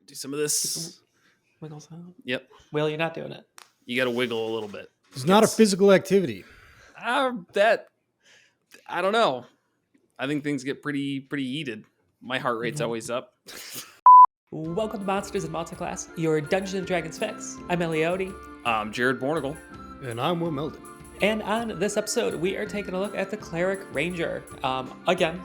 Do some of this. Wiggles out. Yep. Will, you're not doing it. You got to wiggle a little bit. It's not a physical activity. That I don't know. I think things get pretty heated. My heart rate's always up. Welcome to Monsters and Multiclass, your Dungeons and Dragons fix. I'm Elioti. I'm Jared Bornagle. And I'm Will Meldon. And on this episode, we are taking a look at the Cleric Ranger. Again,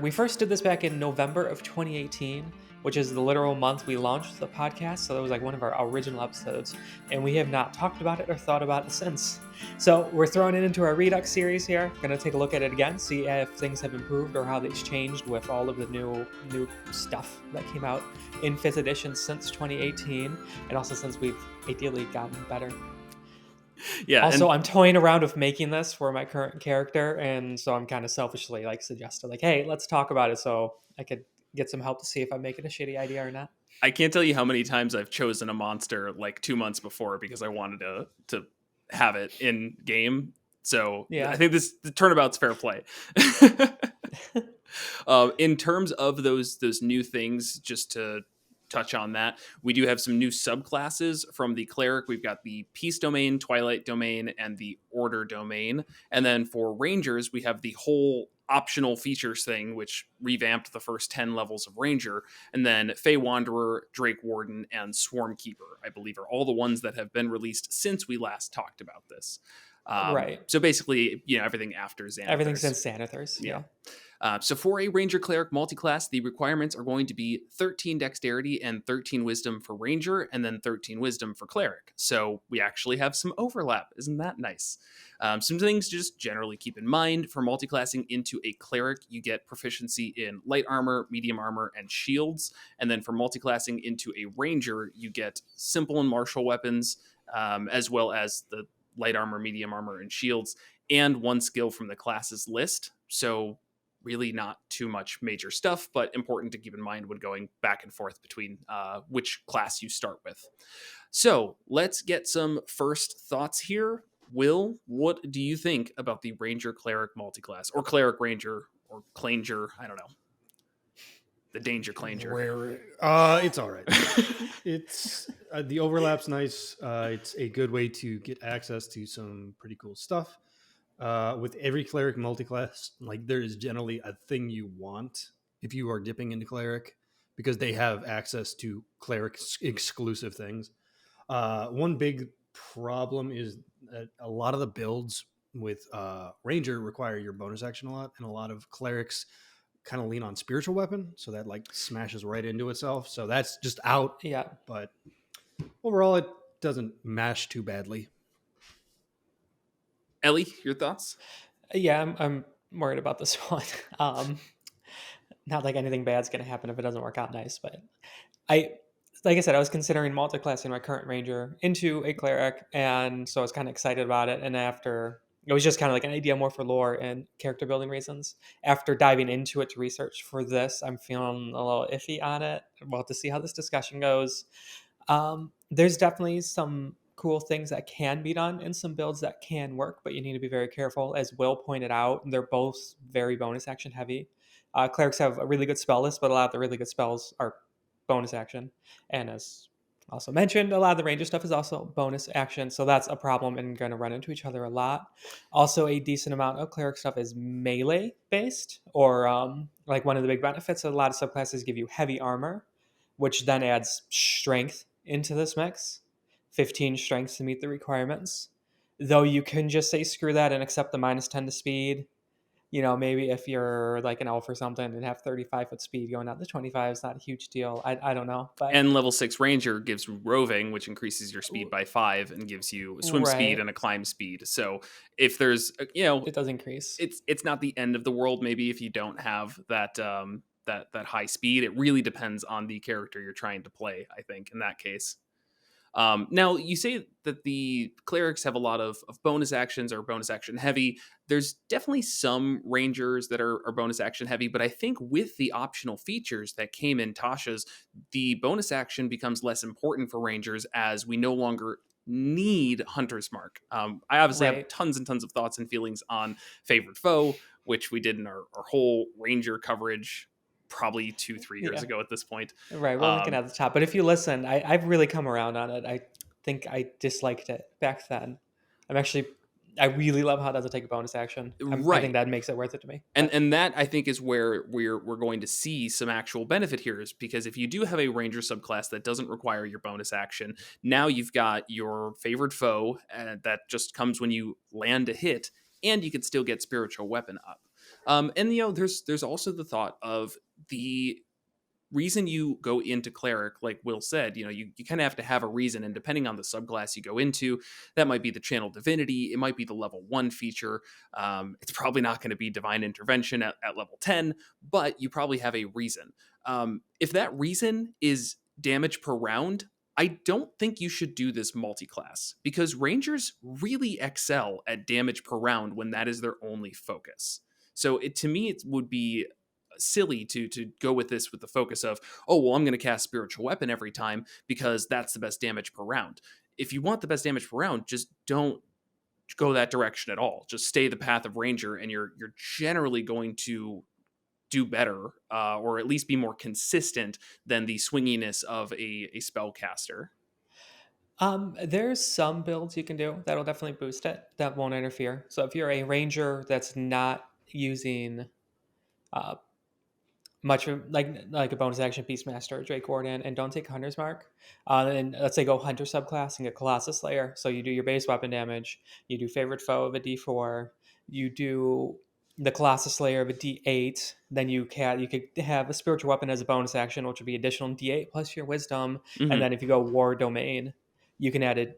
we first did this back in November of 2018, which is the literal month we launched the podcast. So that was like one of our original episodes. And we have not talked about it or thought about it since. So we're throwing it into our Redux series here. Going to take a look at it again, see if things have improved or how they've changed with all of the new stuff that came out in 5th edition since 2018. And also since we've ideally gotten better. Yeah. Also, I'm toying around with making this for my current character, and so I'm kind of selfishly suggested, hey, let's talk about it so I could get some help to see if I'm making a shitty idea or not. I can't tell you how many times I've chosen a monster 2 months before because I wanted to have it in game. So yeah. I think the turnabout's fair play. In terms of those new things, just to touch on that, we do have some new subclasses from the cleric. We've got the peace domain, twilight domain, and the order domain. And then for rangers, we have the whole optional features thing, which revamped the first 10 levels of ranger. And then Fey Wanderer, Drake Warden, and Swarm Keeper, I believe, are all the ones that have been released since we last talked about this. Right. So basically, everything after Xanathars. Everything since Xanathars. Yeah. So for a Ranger Cleric multiclass, the requirements are going to be 13 Dexterity and 13 Wisdom for Ranger, and then 13 Wisdom for Cleric. So we actually have some overlap. Isn't that nice? Some things to just generally keep in mind. For multiclassing into a Cleric, you get proficiency in Light Armor, Medium Armor, and Shields. And then for multiclassing into a Ranger, you get Simple and Martial Weapons, as well as the Light Armor, Medium Armor, and Shields, and one skill from the classes list. So really not too much major stuff, but important to keep in mind when going back and forth between which class you start with. So let's get some first thoughts here. Will, what do you think about the Ranger Cleric multiclass, or Cleric Ranger, or Clanger? I don't know. The Danger Clanger. It's all right. It's the overlap's nice. It's a good way to get access to some pretty cool stuff. With every cleric multiclass, there is generally a thing you want if you are dipping into cleric, because they have access to cleric exclusive things. One big problem is that a lot of the builds with ranger require your bonus action a lot, and a lot of clerics kind of lean on spiritual weapon, so that smashes right into itself. So that's just out. Yeah, but overall it doesn't mash too badly. Ellie, your thoughts? Yeah, I'm worried about this one. Not like anything bad's going to happen if it doesn't work out nice, but like I said, I was considering multiclassing my current ranger into a cleric, and so I was kind of excited about it. And after, it was just kind of an idea more for lore and character building reasons. After diving into it to research for this, I'm feeling a little iffy on it. We'll have to see how this discussion goes. There's definitely some cool things that can be done and some builds that can work, but you need to be very careful. As Will pointed out, they're both very bonus action heavy. Clerics have a really good spell list, but a lot of the really good spells are bonus action. And as also mentioned, a lot of the ranger stuff is also bonus action, so that's a problem and going to run into each other a lot. Also, a decent amount of cleric stuff is melee based, or one of the big benefits of a lot of subclasses give you heavy armor, which then adds strength into this mix. 15 strength to meet the requirements. Though you can just say screw that and accept the -10 to speed. Maybe if you're an elf or something and have 35-foot speed, going out to 25 is not a huge deal. I don't know. But and level 6 ranger gives roving, which increases your speed by 5 and gives you swim speed and a climb speed. So if there's it does increase. It's not the end of the world. Maybe if you don't have that that high speed, it really depends on the character you're trying to play, I think, in that case. Now, you say that the clerics have a lot of bonus actions or bonus action heavy. There's definitely some rangers that are bonus action heavy, but I think with the optional features that came in Tasha's, the bonus action becomes less important for rangers as we no longer need Hunter's Mark. I obviously have tons and tons of thoughts and feelings on Favorite Foe, which we did in our whole ranger coverage probably 2-3 years Yeah. ago at this point. Right, we're linking at the top. But if you listen, I've really come around on it. I think I disliked it back then. I really love how it doesn't take a bonus action. I think Right. that makes it worth it to me. And that I think is where we're going to see some actual benefit here, is because if you do have a ranger subclass that doesn't require your bonus action, now you've got your favored foe that just comes when you land a hit, and you can still get spiritual weapon up. And there's also the thought of the reason you go into cleric, like Will said, you kind of have to have a reason, and depending on the subclass you go into, that might be the channel divinity, it might be the level 1 feature. It's probably not going to be divine intervention at level 10, but you probably have a reason. If that reason is damage per round, I don't think you should do this multi-class, because rangers really excel at damage per round when that is their only focus. So to me, it would be silly to go with this with the focus of, oh well, I'm going to cast spiritual weapon every time because that's the best damage per round. If you want the best damage per round, just don't go that direction at all. Just stay the path of ranger, and you're generally going to do better, or at least be more consistent than the swinginess of a spellcaster. There's some builds you can do that'll definitely boost it, that won't interfere. So if you're a ranger that's not using uh, much of, like a bonus action Beastmaster or Drake Warden, and don't take Hunter's Mark, and let's say go Hunter subclass and get Colossus Slayer. So you do your base weapon damage, you do favorite foe of a D4, you do the Colossus Slayer of a D8, then you could have a spiritual weapon as a bonus action, which would be additional D8 plus your wisdom, and Mm-hmm. then if you go War Domain, you can add a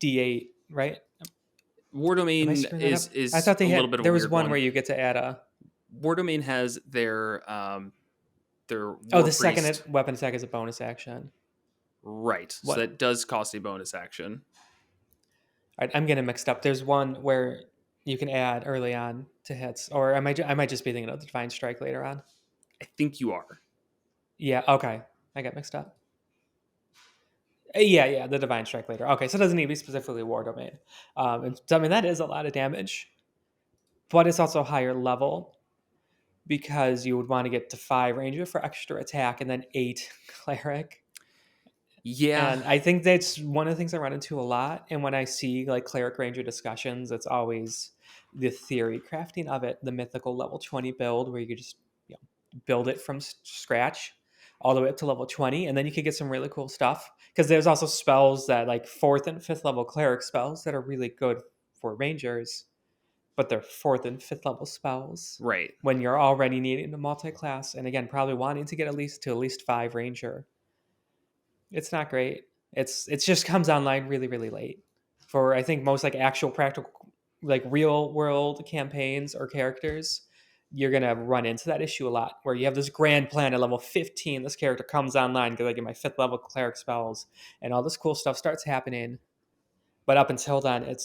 D8, right? War Am I Domain screwing that up? I is thought a they little had bit of a there was weird one one. where you get to add a War Domain has their oh, war the second priest. weapon attack is a bonus action. Right, so What? that does cost a bonus action. I'm getting mixed up. There's one where you can add early on to hits, or I might just be thinking of the Divine Strike later on. I think you are. Yeah, okay, I got mixed up. Yeah, the Divine Strike later. Okay, so it doesn't need to be specifically War Domain. And so, I mean, that is a lot of damage, but it's also higher level because you would want to get to 5 Ranger for extra attack and then 8 Cleric. Yeah. And I think that's one of the things I run into a lot. And when I see like Cleric Ranger discussions, it's always the theory crafting of it, the mythical level 20 build where you could just build it from scratch all the way up to level 20. And then you could get some really cool stuff. Because there's also spells that like 4th and 5th level Cleric spells that are really good for Rangers, but they're 4th and 5th level spells Right. when you're already needing a multi-class. And again, probably wanting to get at least 5 Ranger. It's not great. It's just comes online really, really late. For I think most like actual practical, like real world campaigns or characters, you're gonna run into that issue a lot. Where you have this grand plan at level 15, this character comes online because I get my 5th level cleric spells, and all this cool stuff starts happening. But up until then, it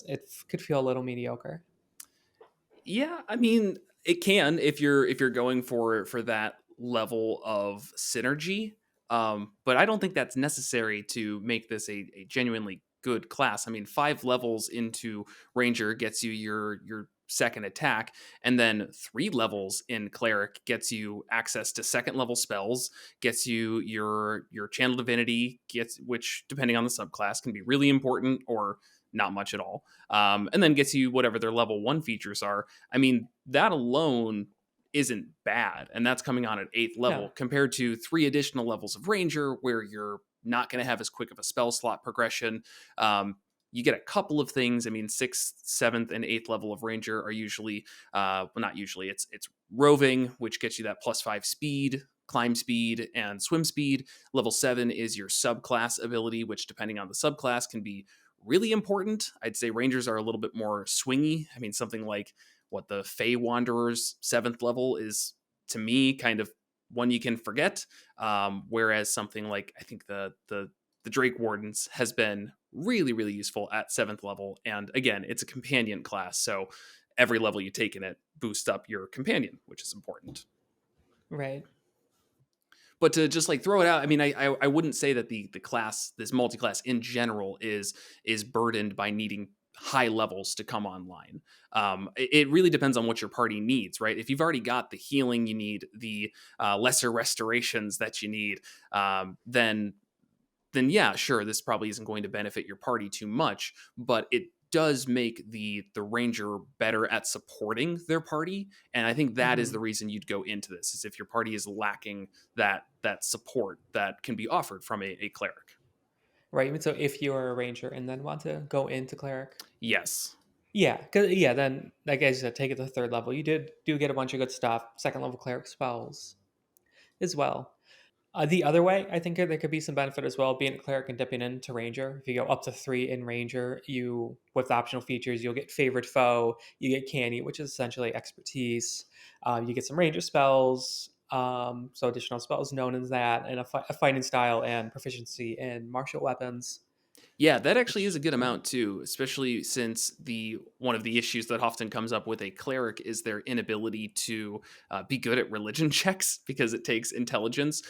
could feel a little mediocre. Yeah, I mean, it can if you're going for that level of synergy. But I don't think that's necessary to make this a genuinely good class. I mean, 5 levels into Ranger gets you your second attack, and then 3 levels in Cleric gets you access to second level spells, gets you your Channel Divinity, which depending on the subclass can be really important or not much at all. And then gets you whatever their level 1 features are. I mean, that alone isn't bad, and that's coming on at 8th level No. compared to 3 additional levels of Ranger where you're not going to have as quick of a spell slot progression. You get a couple of things. I mean, 6th, 7th, and 8th level of Ranger are usually, well, not usually. It's roving, which gets you that +5 speed, climb speed, and swim speed. Level 7 is your subclass ability, which depending on the subclass can be really important. I'd say Rangers are a little bit more swingy. I mean, something like what the Fey Wanderer's 7th level is, to me, kind of one you can forget. Whereas something like, I think the Drake Wardens has been really, really useful at 7th level. And again, it's a companion class. So every level you take in it boosts up your companion, which is important. Right. But to just like throw it out, I mean, I wouldn't say that the class, this multi-class in general, is burdened by needing high levels to come online. It really depends on what your party needs, right? If you've already got the healing you need, the lesser restorations that you need, then yeah, sure, this probably isn't going to benefit your party too much, but it does make the ranger better at supporting their party, and I think that is Hmm. the reason you'd go into this, is if your party is lacking that support that can be offered from a cleric. Right. So if you're a ranger and then want to go into cleric, Yes. yeah, cause yeah, then like I said, take it to the third level. You do get a bunch of good stuff. Second level cleric spells as well. The other way, I think there could be some benefit as well, being a cleric and dipping into ranger. If you go up to 3 in ranger, you with optional features, you'll get favored foe, you get canny, which is essentially expertise. You get some ranger spells, so additional spells known as that, and a fighting style and proficiency in martial weapons. Yeah, that actually is Which a good yeah, amount too, especially since the one of the issues that often comes up with a cleric is their inability to be good at religion checks because it takes intelligence.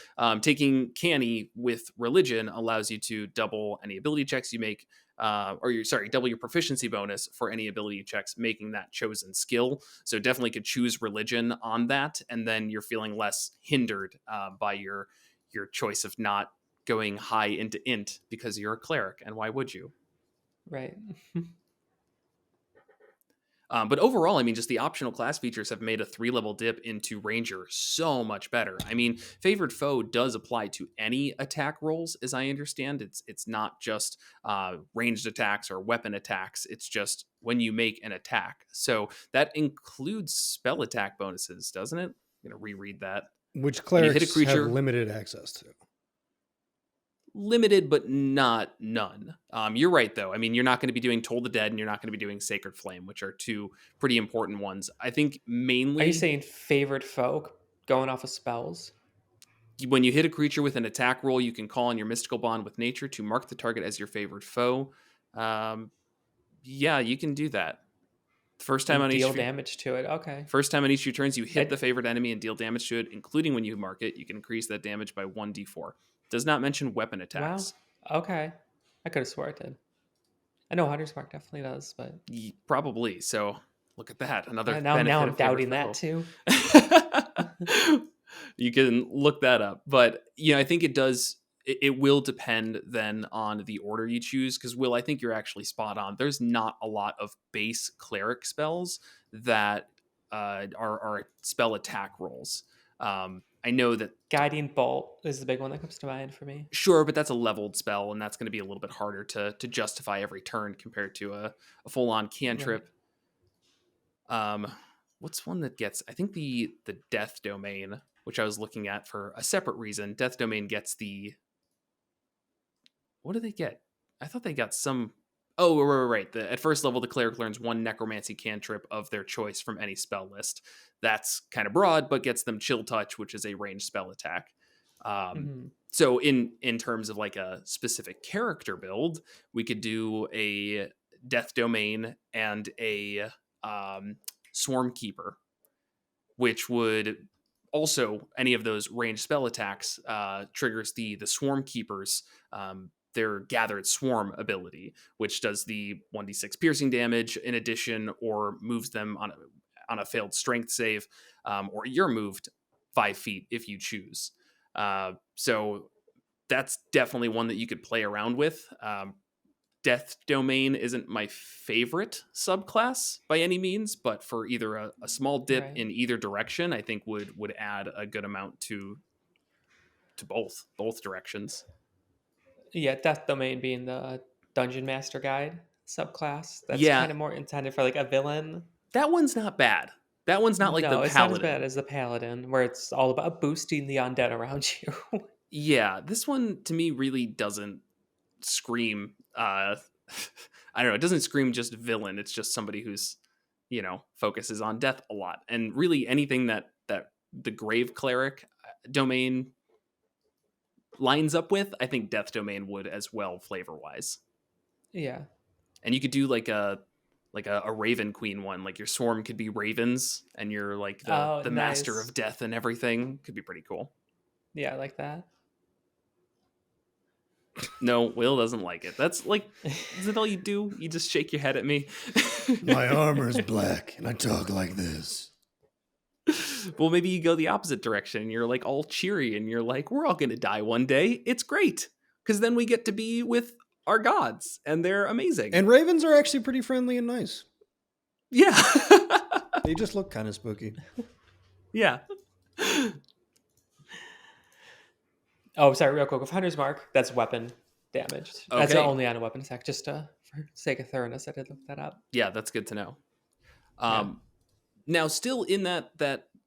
Taking canny with religion allows you to double any ability checks you make, double your proficiency bonus for any ability checks, making that chosen skill. So definitely could choose religion on that, and then you're feeling less hindered by your choice of not going high into int because you're a cleric, and why would you? right. But overall, I mean, just the optional class features have made a 3 level dip into Ranger so much better. I mean, favored foe does apply to any attack rolls, as I understand. It's not just ranged attacks or weapon attacks. It's just when you make an attack. So that includes spell attack bonuses, doesn't it? I'm gonna reread that. Which When you hit a clerics have creature, limited access to. limited but not none. You're right though. I mean, you're not going to be doing Toll the Dead and you're not going to be doing Sacred Flame, which are two pretty important ones. I think Are you mainly saying favored folk going off of spells? when you hit a creature with an attack roll, you can call on your mystical bond with nature to mark the target as your favored foe. Um, yeah, you can do that. First time And on each deal damage to it. Okay. First time on each of your turns, you hit the I, favored enemy and deal damage to it, including when you mark it. You can increase that damage by 1d4. Does not mention weapon wow. attacks. Okay. I could have swore it did. I know Hunter's Mark definitely does, but Probably. So look at that. Another now benefit I'm of favorite doubting that foe. too. You can look that up. But, I think it will depend then on the order you choose. Because, Will, I think you're actually spot on. There's not a lot of base cleric spells that are spell attack rolls. I know that. Guiding Bolt is the big one that comes to mind for me. Sure, but that's a leveled spell, and that's going to be a little bit harder to justify every turn compared to a full on Right. cantrip. Um, what's one that gets? I think the Death Domain, which I was looking at for a separate reason. Death Domain gets the. What do they get? I thought they got some. Oh, right. At first level, the cleric learns one necromancy cantrip of their choice from any spell list. That's kind of broad, but gets them Chill Touch, which is a ranged spell attack. Um, Hmm. so in terms of like a specific character build, we could do a Death Domain and a Swarm Keeper, which would also any of those ranged spell attacks triggers the Swarm Keepers. Their Gathered Swarm ability, which does the 1d6 piercing damage in addition, or moves them on a failed strength save, or you're moved 5 feet if you choose. So that's definitely one that you could play around with. Death Domain isn't my favorite subclass by any means, but for either a small dip Right. in either direction, I think would add a good amount to both directions. Yeah, Death Domain being the Dungeon Master Guide subclass. That's Yeah, kind of more intended for like a villain. that one's not bad. That one's not like the No, it's not as bad paladin. as the Paladin, where it's all about boosting the undead around you. Yeah, this one to me really doesn't scream I don't know, it doesn't scream just villain. It's just somebody who's, focuses on death a lot. And really anything that the Grave Cleric domain lines up with, I think Death Domain would as well flavor-wise. Yeah. And you could do like a Raven Queen one. Like your swarm could be ravens and you're like Oh, the master nice. of death and everything. Could be pretty cool. Yeah, I like that. No, Will doesn't like it. That's like, is that all you do? You just shake your head at me? My armor's black and I talk like this. Well, maybe you go the opposite direction. You're like all cheery and you're like, we're all going to die one day. It's great. Because then we get to be with our gods and they're amazing. And ravens are actually pretty friendly and nice. Yeah. They just look kind of spooky. Yeah. Oh, sorry, real quick. With Hunter's Mark, that's weapon damaged. That's Okay. only on a weapon attack, just for sake of thoroughness. I did look that up. Yeah, that's good to know. Yeah. Now, still in that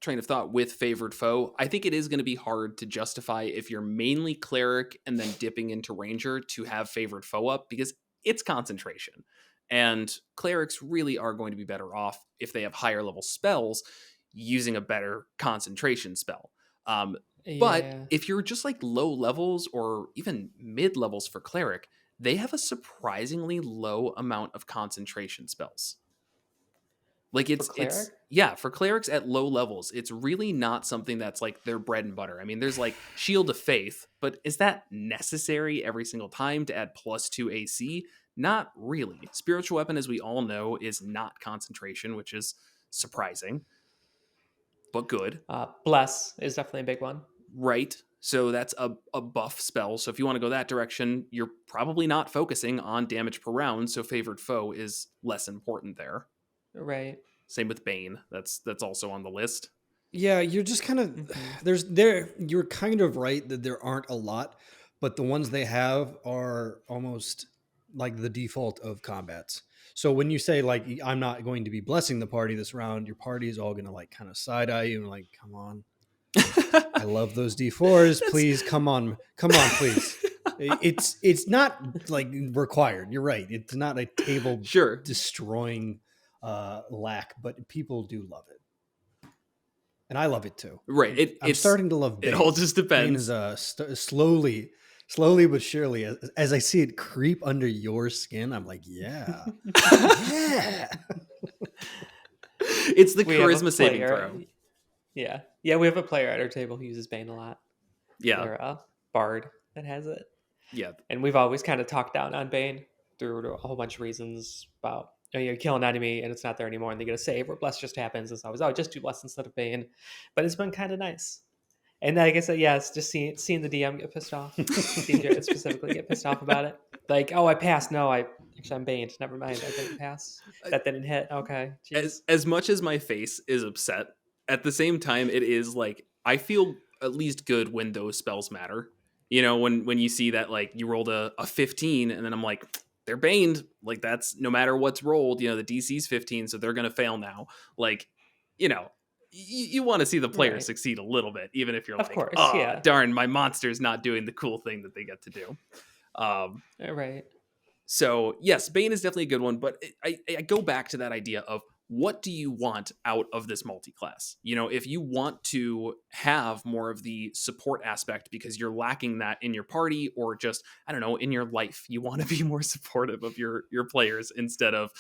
train of thought with favored foe, I think it is going to be hard to justify if you're mainly cleric and then dipping into ranger to have favored foe up, because it's concentration. And clerics really are going to be better off if they have higher level spells using a better concentration spell. But if you're just like low levels or even mid levels for cleric, they have a surprisingly low amount of concentration spells. Like it's for clerics at low levels, it's really not something that's like their bread and butter. I mean, there's like Shield of Faith, but is that necessary every single time to add +2 AC? Not really. Spiritual Weapon, as we all know, is not concentration, which is surprising, but good. Bless is definitely a big one. Right. So that's a buff spell. So if you want to go that direction, you're probably not focusing on damage per round. So favored foe is less important there. Right. Same with Bane. That's also on the list. Yeah, you're just kind of you're kind of right that there aren't a lot, but the ones they have are almost like the default of combats. So when you say like I'm not going to be blessing the party this round, your party is all going to like kind of side eye you and like, come on. I love those D4s. Please come on, please. It's not like required. You're right. It's not a table destroying lack, but people do love it, and I love it too. Right. I'm starting to love Bane. It all just depends. Bane is slowly but surely, as I see it creep under your skin, I'm like, yeah. It's the charisma saving throw. Yeah, we have a player at our table who uses Bane a lot. Yeah, or a bard that has it. Yeah, and we've always kind of talked down on Bane through a whole bunch of reasons about you kill an enemy and it's not there anymore and they get a save, or bless just happens. It's always just do bless instead of Bane, but it's been kind of nice. And I guess it's just seeing the DM get pissed off, seeing Jared specifically get pissed off about it. Like, oh, I passed. No, I'm Bane. Never mind. I didn't pass. That didn't hit. Okay. As much as my face is upset, at the same time, it is like I feel at least good when those spells matter. You know, when you see that like you rolled a 15 and then I'm like, they're baned. Like that's no matter what's rolled, you know, the DC's 15, so they're going to fail now. Like, you know, you want to see the player succeed a little bit, even if you're darn, my monster's not doing the cool thing that they get to do. Right. So yes, Bane is definitely a good one, but I go back to that idea of what do you want out of this multi-class? You know, if you want to have more of the support aspect because you're lacking that in your party or just, I don't know, in your life, you want to be more supportive of your players instead of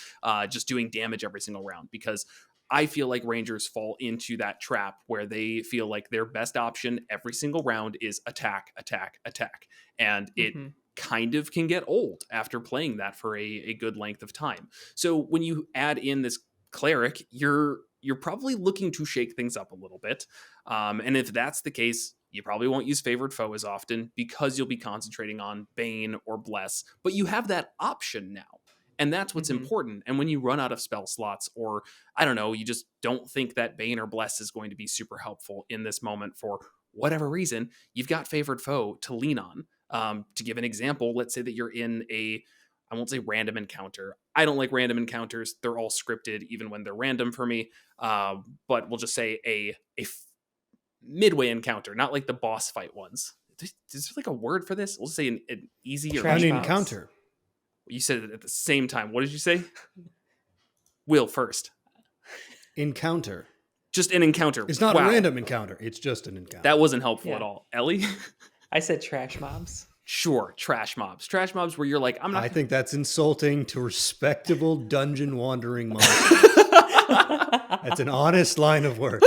just doing damage every single round, because I feel like Rangers fall into that trap where they feel like their best option every single round is attack, attack, attack. And it kind of can get old after playing that for a good length of time. So when you add in this cleric, you're probably looking to shake things up a little bit. And if that's the case, you probably won't use favored foe as often because you'll be concentrating on Bane or Bless, but you have that option now. And that's what's important. And when you run out of spell slots, or I don't know, you just don't think that Bane or Bless is going to be super helpful in this moment for whatever reason, you've got favored foe to lean on. To give an example, let's say that you're in I won't say random encounter. I don't like random encounters. They're all scripted, even when they're random for me. But we'll just say a midway encounter, not like the boss fight ones. Is there like a word for this? We'll say an easy or an encounter. You said it at the same time. What did you say? Will first. Encounter. Just an encounter. It's not a random encounter. It's just an encounter. That wasn't helpful at all. Ellie? I said trash mobs. Sure, trash mobs. Trash mobs where you're like, I'm not... I think that's insulting to respectable dungeon wandering monsters. That's an honest line of work.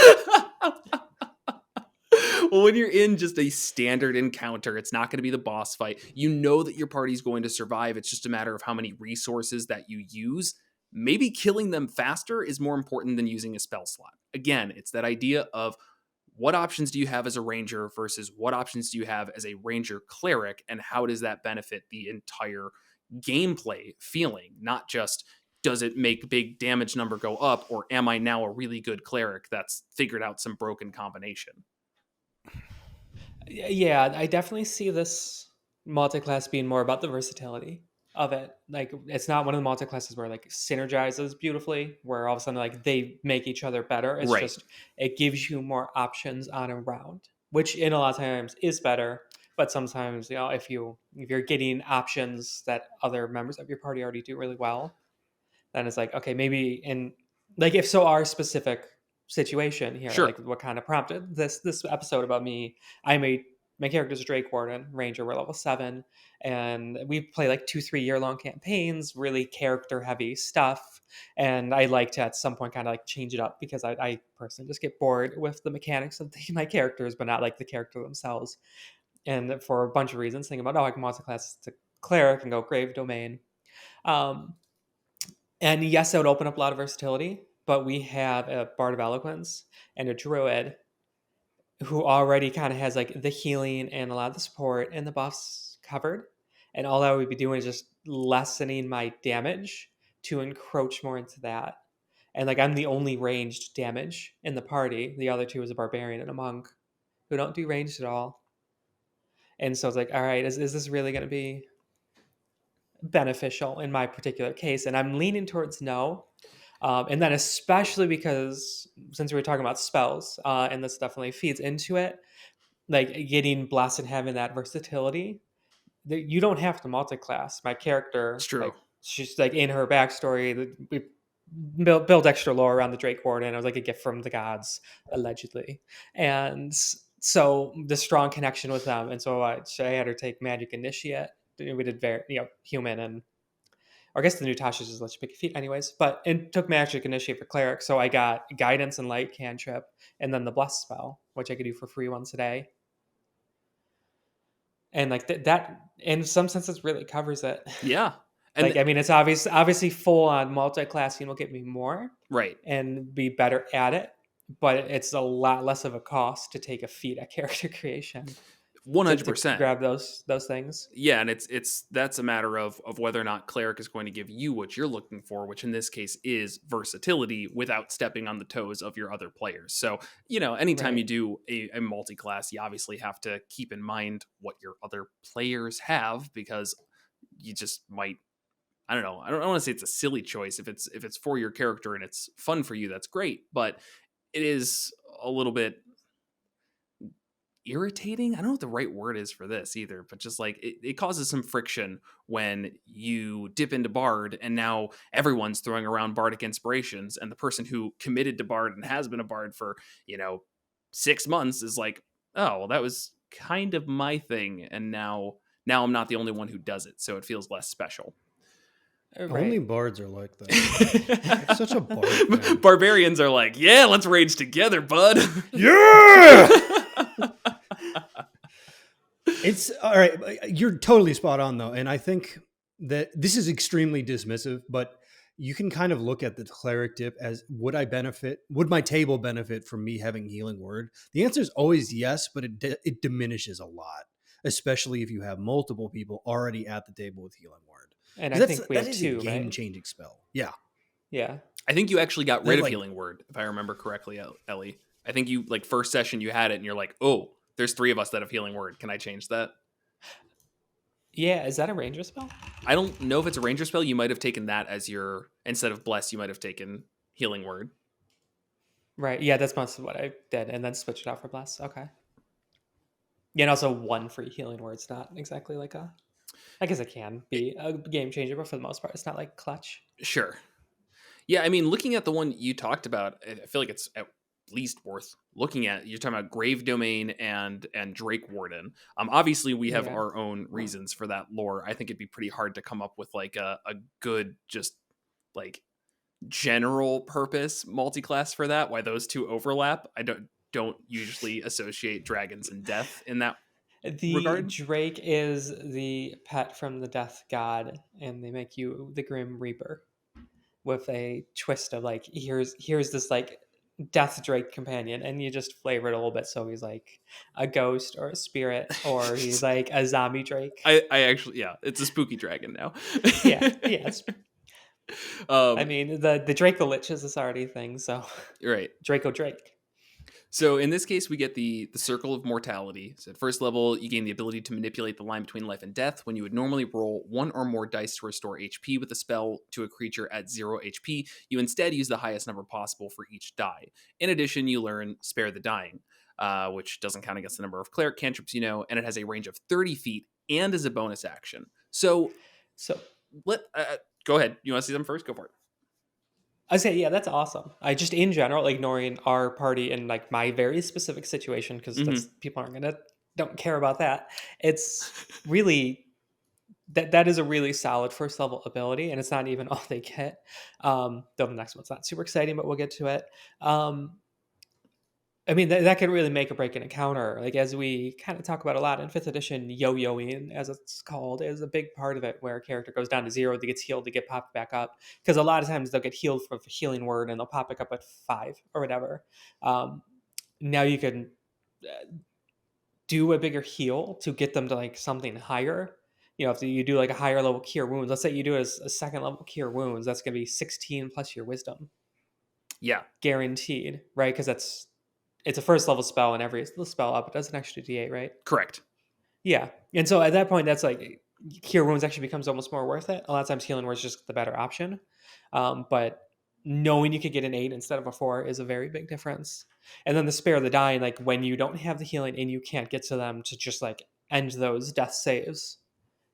Well, when you're in just a standard encounter, it's not going to be the boss fight. You know that your party's going to survive. It's just a matter of how many resources that you use. Maybe killing them faster is more important than using a spell slot. Again, it's that idea of what options do you have as a ranger versus what options do you have as a ranger cleric, and how does that benefit the entire gameplay feeling, not just does it make big damage number go up, or am I now a really good cleric that's figured out some broken combination? Yeah, I definitely see this multiclass being more about the versatility of it. Like, it's not one of the multiclasses where like synergizes beautifully, where all of a sudden like they make each other better. It's Right. just it gives you more options on a round, which in a lot of times is better. But sometimes, if you're getting options that other members of your party already do really well, then it's like, okay, maybe in like, if so, our specific situation here, Sure. like what kind of prompted this episode about me. I made my character's a Drake Warden Ranger. We're level 7, and we play like 2-3 year long campaigns, really character heavy stuff. And I like to at some point kind of like change it up, because I personally just get bored with the mechanics of my characters, but not like the character themselves. And for a bunch of reasons, thinking about, I can multiclass to cleric and go grave domain. um and yes, it would open up a lot of versatility, but we have a Bard of Eloquence and a Druid who already kind of has like the healing and a lot of the support and the buffs covered. And all I would be doing is just lessening my damage to encroach more into that. And like, I'm the only ranged damage in the party. The other two is a barbarian and a monk who don't do ranged at all. And so it's like, all right, is this really going to be beneficial in my particular case? And I'm leaning towards no. And then especially because, since we were talking about spells, and this definitely feeds into it, like getting blessed and having that versatility, you don't have to multi-class. My character, It's true. like, she's like, in her backstory, we build extra lore around the Drake Warden. It was like a gift from the gods, allegedly. And so the strong connection with them. And so I had her take Magic Initiate. We did very, human, and or I guess the new Tasha just lets you pick a feat anyways. But it took Magic Initiate for Cleric, so I got Guidance and Light cantrip, and then the Bless spell, which I could do for free once a day. And like that, in some senses, really covers it. Yeah. Like, I mean, it's obviously full on multi-classing will get me more Right. and be better at it, but it's a lot less of a cost to take a feat at character creation. 100%. To grab those things. Yeah, and that's a matter of whether or not cleric is going to give you what you're looking for, which in this case is versatility without stepping on the toes of your other players. So, anytime you Right. do a multi-class, you obviously have to keep in mind what your other players have, because you just might, I don't know, I don't want to say it's a silly choice. If it's for your character and it's fun for you, that's great, but it is a little bit irritating. I don't know what the right word is for this either, but just like it causes some friction when you dip into Bard and now everyone's throwing around Bardic inspirations, and the person who committed to Bard and has been a Bard for 6 months is like, oh well, that was kind of my thing, and now I'm not the only one who does it, so it feels less special. Right. Only bards are like that. I'm such a bard fan. Barbarians are like, yeah, let's rage together, bud. Yeah. It's all right. You're totally spot on though. And I think that this is extremely dismissive, but you can kind of look at the cleric dip as, would my table benefit from me having healing word? The answer is always yes, but it diminishes a lot, especially if you have multiple people already at the table with healing word. And I think we that have is two, a game right? changing spell. Yeah. Yeah. I think you actually got rid of Like- healing word, if I remember correctly, Ellie. I think you, like, first session you had it and you're like, oh, there's 3 of us that have healing word. Can I change that? Yeah, is that a ranger spell? I don't know if it's a ranger spell. You might have taken that as your, instead of bless, you might have taken healing word. Right. Yeah, that's most of what I did, and then switched it out for bless. Okay. Yeah, and also 1 free healing word's not exactly like I guess it can be a game changer, but for the most part, it's not like clutch. Sure. Yeah, I mean, looking at the one you talked about, I feel like it's at least worth looking at. You're talking about Grave Domain and Drake Warden. Obviously, we have Yeah. our own reasons for that lore. I think it'd be pretty hard to come up with like a good, just like general purpose multi-class for that. Why those two overlap, I don't usually associate dragons and death in that The regard. Drake is the pet from the Death God, and they make you the Grim Reaper with a twist of like, here's this like Death Drake companion, and you just flavor it a little bit so he's like a ghost or a spirit, or he's like a zombie Drake. I actually, yeah, it's a spooky dragon now. Yeah, yeah. It's, I um, mean, the Draco Lich is a already thing, so right. Draco Drake. So in this case, we get the Circle of Mortality. So at first level, you gain the ability to manipulate the line between life and death. When you would normally roll one or more dice to restore HP with a spell to a creature at 0 HP, you instead use the highest number possible for each die. In addition, you learn Spare the Dying, which doesn't count against the number of cleric cantrips you know, and it has a range of 30 feet and is a bonus action. So So let go ahead. You want to see them first? Go for it. I say, yeah, that's awesome. I just in general ignoring our party in like my very specific situation because Mhm. that's people aren't gonna don't care about that. It's really that is a really solid first level ability, and it's not even all they get. Though the next one's not super exciting, but we'll get to it. Um, I mean, that could really make or break an encounter. Like, as we kind of talk about a lot in 5th edition, yo-yoing, as it's called, is a big part of it, where a character goes down to 0, they gets healed, they get popped back up. Because a lot of times they'll get healed for the healing word, and they'll pop back up at 5 or whatever. Now you can do a bigger heal to get them to like something higher. You know, if you do like a higher level cure wounds, let's say you do a second level cure wounds, that's going to be 16 plus your wisdom, Yeah, guaranteed, right? Because it's a first level spell, and every spell up it does an extra d8, right? correct. Yeah, and so at that point, that's like cure wounds actually becomes almost more worth it. A lot of times, healing words is just the better option, but knowing you could get an 8 instead of a 4 is a very big difference. And then the Spare the Dying, like when you don't have the healing and you can't get to them, to just like end those death saves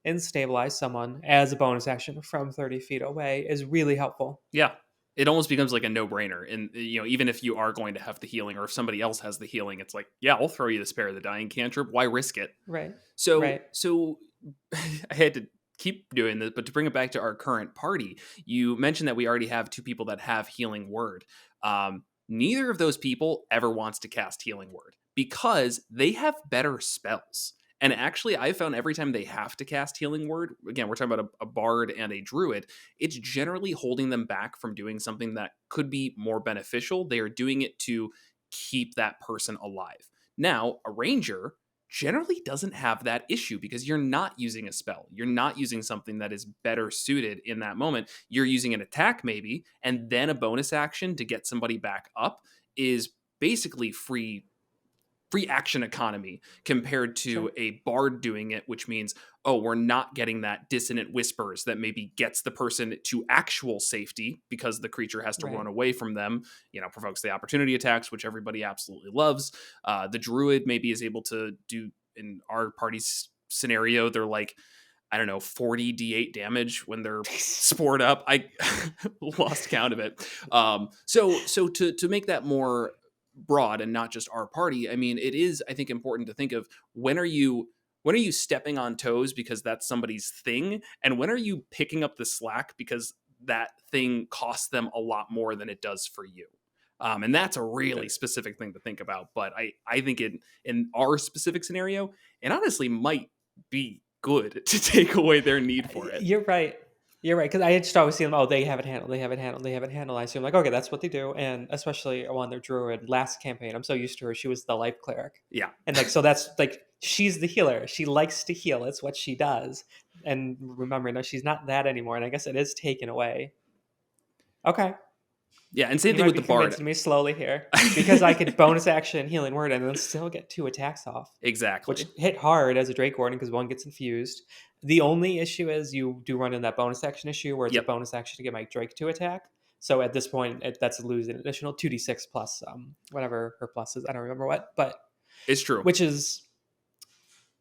and stabilize someone as a bonus action from 30 feet away is really helpful. Yeah. It almost becomes like a no-brainer. And you know, even if you are going to have the healing, or if somebody else has the healing, it's like, yeah, I'll throw you the Spare the Dying cantrip. Why risk it? Right. So Right. I had to keep doing this, but to bring it back to our current party, you mentioned that we already have 2 people that have Healing Word. Neither of those people ever wants to cast Healing Word because they have better spells. And actually, I found every time they have to cast Healing Word, again, we're talking about a bard and a druid, it's generally holding them back from doing something that could be more beneficial. They are doing it to keep that person alive. Now, a ranger generally doesn't have that issue because you're not using a spell. You're not using something that is better suited in that moment. You're using an attack maybe, and then a bonus action to get somebody back up is basically free action economy compared to Sure. a bard doing it, which means, oh, we're not getting that dissonant whispers that maybe gets the person to actual safety because the creature has to Right. run away from them, you know, provokes the opportunity attacks, which everybody absolutely loves. The druid maybe is able to do, in our party's scenario, they're like, I don't know, 40 d8 damage when they're spored up. I lost count of it. So to make that more broad and not just our party, I mean, it is, I think, important to think of when are you stepping on toes because that's somebody's thing, and when are you picking up the slack because that thing costs them a lot more than it does for you. And that's a really specific thing to think about. But I think in our specific scenario, it honestly might be good to take away their need for it. You're right. You're right. Because I just always see them, oh, they have it handled. They have it handled. They have it handled. I assume, like, okay, that's what they do. And especially on their druid last campaign, I'm so used to her. She was the life cleric. Yeah. And, like, so that's, like, she's the healer. She likes to heal. It's what she does. And remember, no, she's not that anymore. And I guess it is taken away. Okay. Yeah, and same You thing might with be the bard. convincing me slowly here. Because I could bonus action healing word and then still get 2 attacks off. Exactly. Which hit hard as a Drake Warden because 1 gets infused. The only issue is you do run in that bonus action issue where it's Yep. a bonus action to get my Drake to attack. So at this point, that's losing an additional 2d6 plus whatever her plus is. I don't remember what, but It's true. which is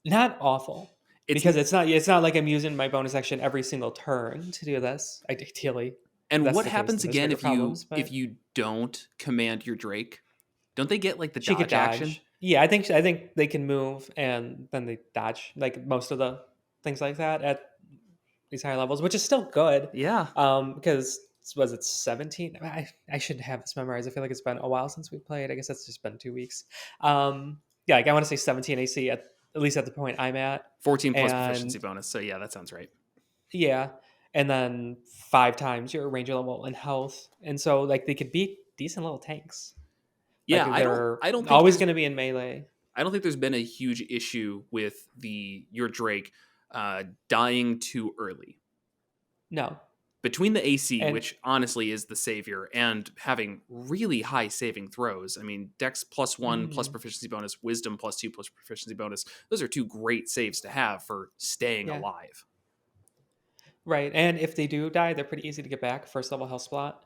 not awful. Because it's not like I'm using my bonus action every single turn to do this. Ideally. And That's what the case, happens then there's again bigger problems, if but you don't command your Drake? Don't they get like the she could dodge action? dodge. Yeah, I think they can move and then they dodge, like most of the things like that at these higher levels, which is still good. Yeah. Because was it 17? I should have this memorized. I feel like it's been a while since we played. I guess it's just been 2 weeks. Yeah, like I want to say 17 AC at least at the point I'm at. 14 plus And proficiency bonus. So yeah, that sounds right. yeah, and then 5 times your ranger level and health. And so like they could beat decent little tanks. Like Yeah, they're I don't think always there's going to be in melee. I don't think there's been a huge issue with your Drake dying too early. No. Between the AC, And which honestly is the savior, and having really high saving throws. I mean, Dex +1 plus mhm, proficiency bonus, Wisdom +2 plus proficiency bonus. Those are two great saves to have for staying yeah, alive. right. And if they do die, they're pretty easy to get back. First level health slot.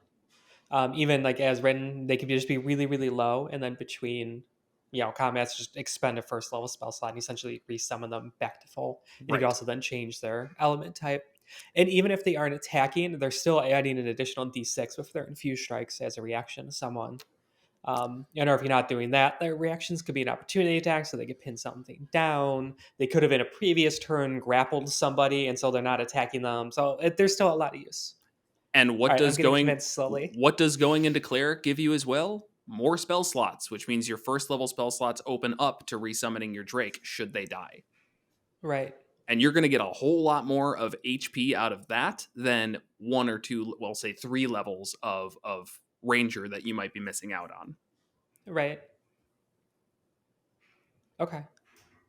Even like as written, they could just be really, really low, and then between combats, just expend a first level spell slot and essentially resummon them back to full. And you can Right. also then change their element type. And even if they aren't attacking, they're still adding an additional d6 with their infused strikes as a reaction to someone. Or if you're not doing that, their reactions could be an opportunity attack, so they could pin something down. They could have in a previous turn grappled somebody, and so they're not attacking them. So there's still a lot of use. And All right, I'm getting convinced slowly. what does going into cleric give you as well? More spell slots, which means your first level spell slots open up to resummoning your Drake should they die. Right. And you're going to get a whole lot more of HP out of that than one or two, well, say 3 levels of ranger that you might be missing out on. Right. Okay.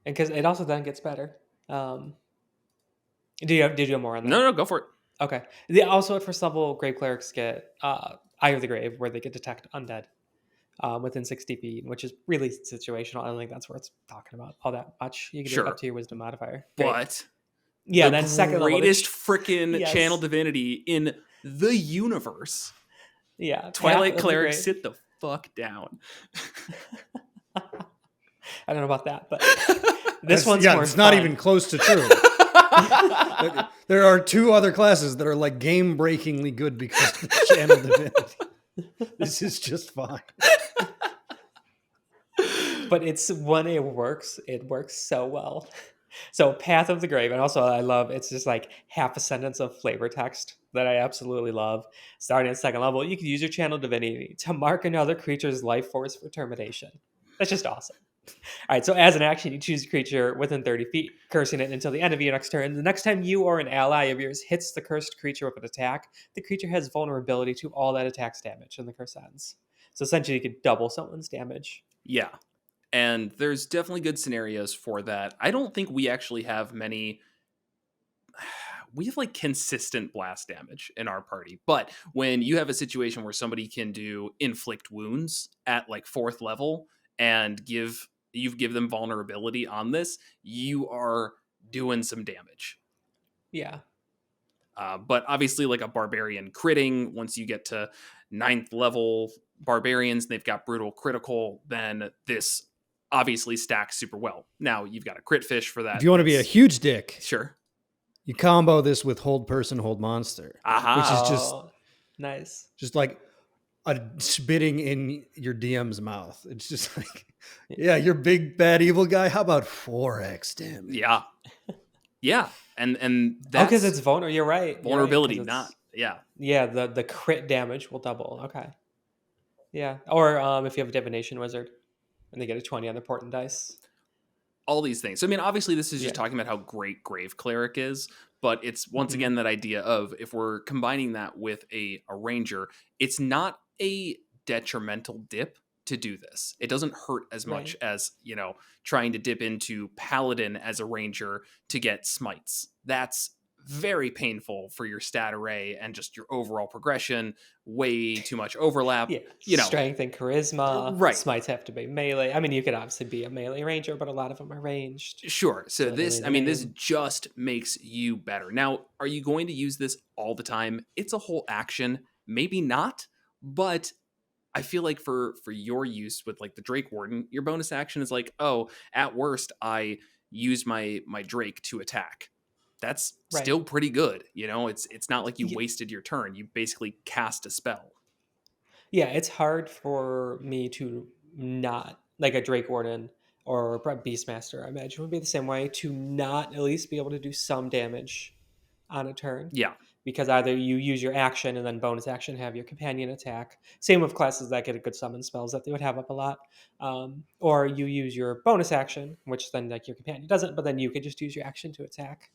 And because it also then gets better. Did you have more on that? No, go for it. Okay. Also at first level, grave clerics get Eye of the Grave, where they can detect undead within 60 feet, which is really situational. I don't think that's worth talking about all that much. You can do it up Sure. to your wisdom modifier. Great. But Yeah, the then second level. greatest freaking Yes. channel divinity in the universe. Yeah. Twilight Path of the Cleric, Grave. sit the fuck down. I don't know about that, but this one's more it's not fun. even close to true. There are 2 other classes that are like game-breakingly good because of the channel divinity. This is just fine. But it's when it works so well. So Path of the Grave, and also I love it's just like half a sentence of flavor text that I absolutely love. Starting at second level, you can use your channel divinity to mark another creature's life force for termination. That's just awesome. All right, so as an action, you choose a creature within 30 feet, cursing it until the end of your next turn. The next time you or an ally of yours hits the cursed creature with an attack, the creature has vulnerability to all that attack's damage, and the curse ends. So essentially, you could double someone's damage. Yeah. And there's definitely good scenarios for that. I don't think we actually have many. We have like consistent blast damage in our party. But when you have a situation where somebody can do inflict wounds at like 4th level and give them vulnerability on this, you are doing some damage. Yeah. But obviously, like a barbarian critting, once you get to 9th level barbarians, they've got brutal critical, then this obviously stacks super well. Now you've got a crit fish for that. If you want to be a huge dick, Sure. you combo this with hold person, hold monster, Aha. which is just nice. just like a spitting in your DM's mouth. It's just like, yeah, you're big bad evil guy. How about 4x damage? Yeah. Yeah. And that's because it's vulnerable. You're right. vulnerability, You're right, 'cause not yeah. The crit damage will double. Okay. Yeah. Or if you have a divination wizard, and they get a 20 on their portent dice. all these things. So, I mean, obviously this is just talking about how great grave cleric is, but it's once again that idea of if we're combining that with a ranger, it's not a detrimental dip to do this. It doesn't hurt as much as, trying to dip into paladin as a ranger to get smites. That's very painful for your stat array and just your overall progression. Way too much overlap. Yeah, strength and charisma. Right. Smites have to be melee. I mean, you could obviously be a melee ranger, but a lot of them are ranged. Sure. So this just makes you better. Now, are you going to use this all the time? It's a whole action. Maybe not, but I feel like for your use with like the Drake Warden, your bonus action is like, oh, at worst, I use my Drake to attack. That's still pretty good. It's not like you wasted your turn. You basically cast a spell. Yeah, it's hard for me to not, like a Drake Warden or a Beastmaster, I imagine would be the same way, to not at least be able to do some damage on a turn. Yeah. because either you use your action and then bonus action have your companion attack. Same with classes that get a good summon spells that they would have up a lot. Or you use your bonus action, which then like your companion doesn't, but then you could just use your action to attack.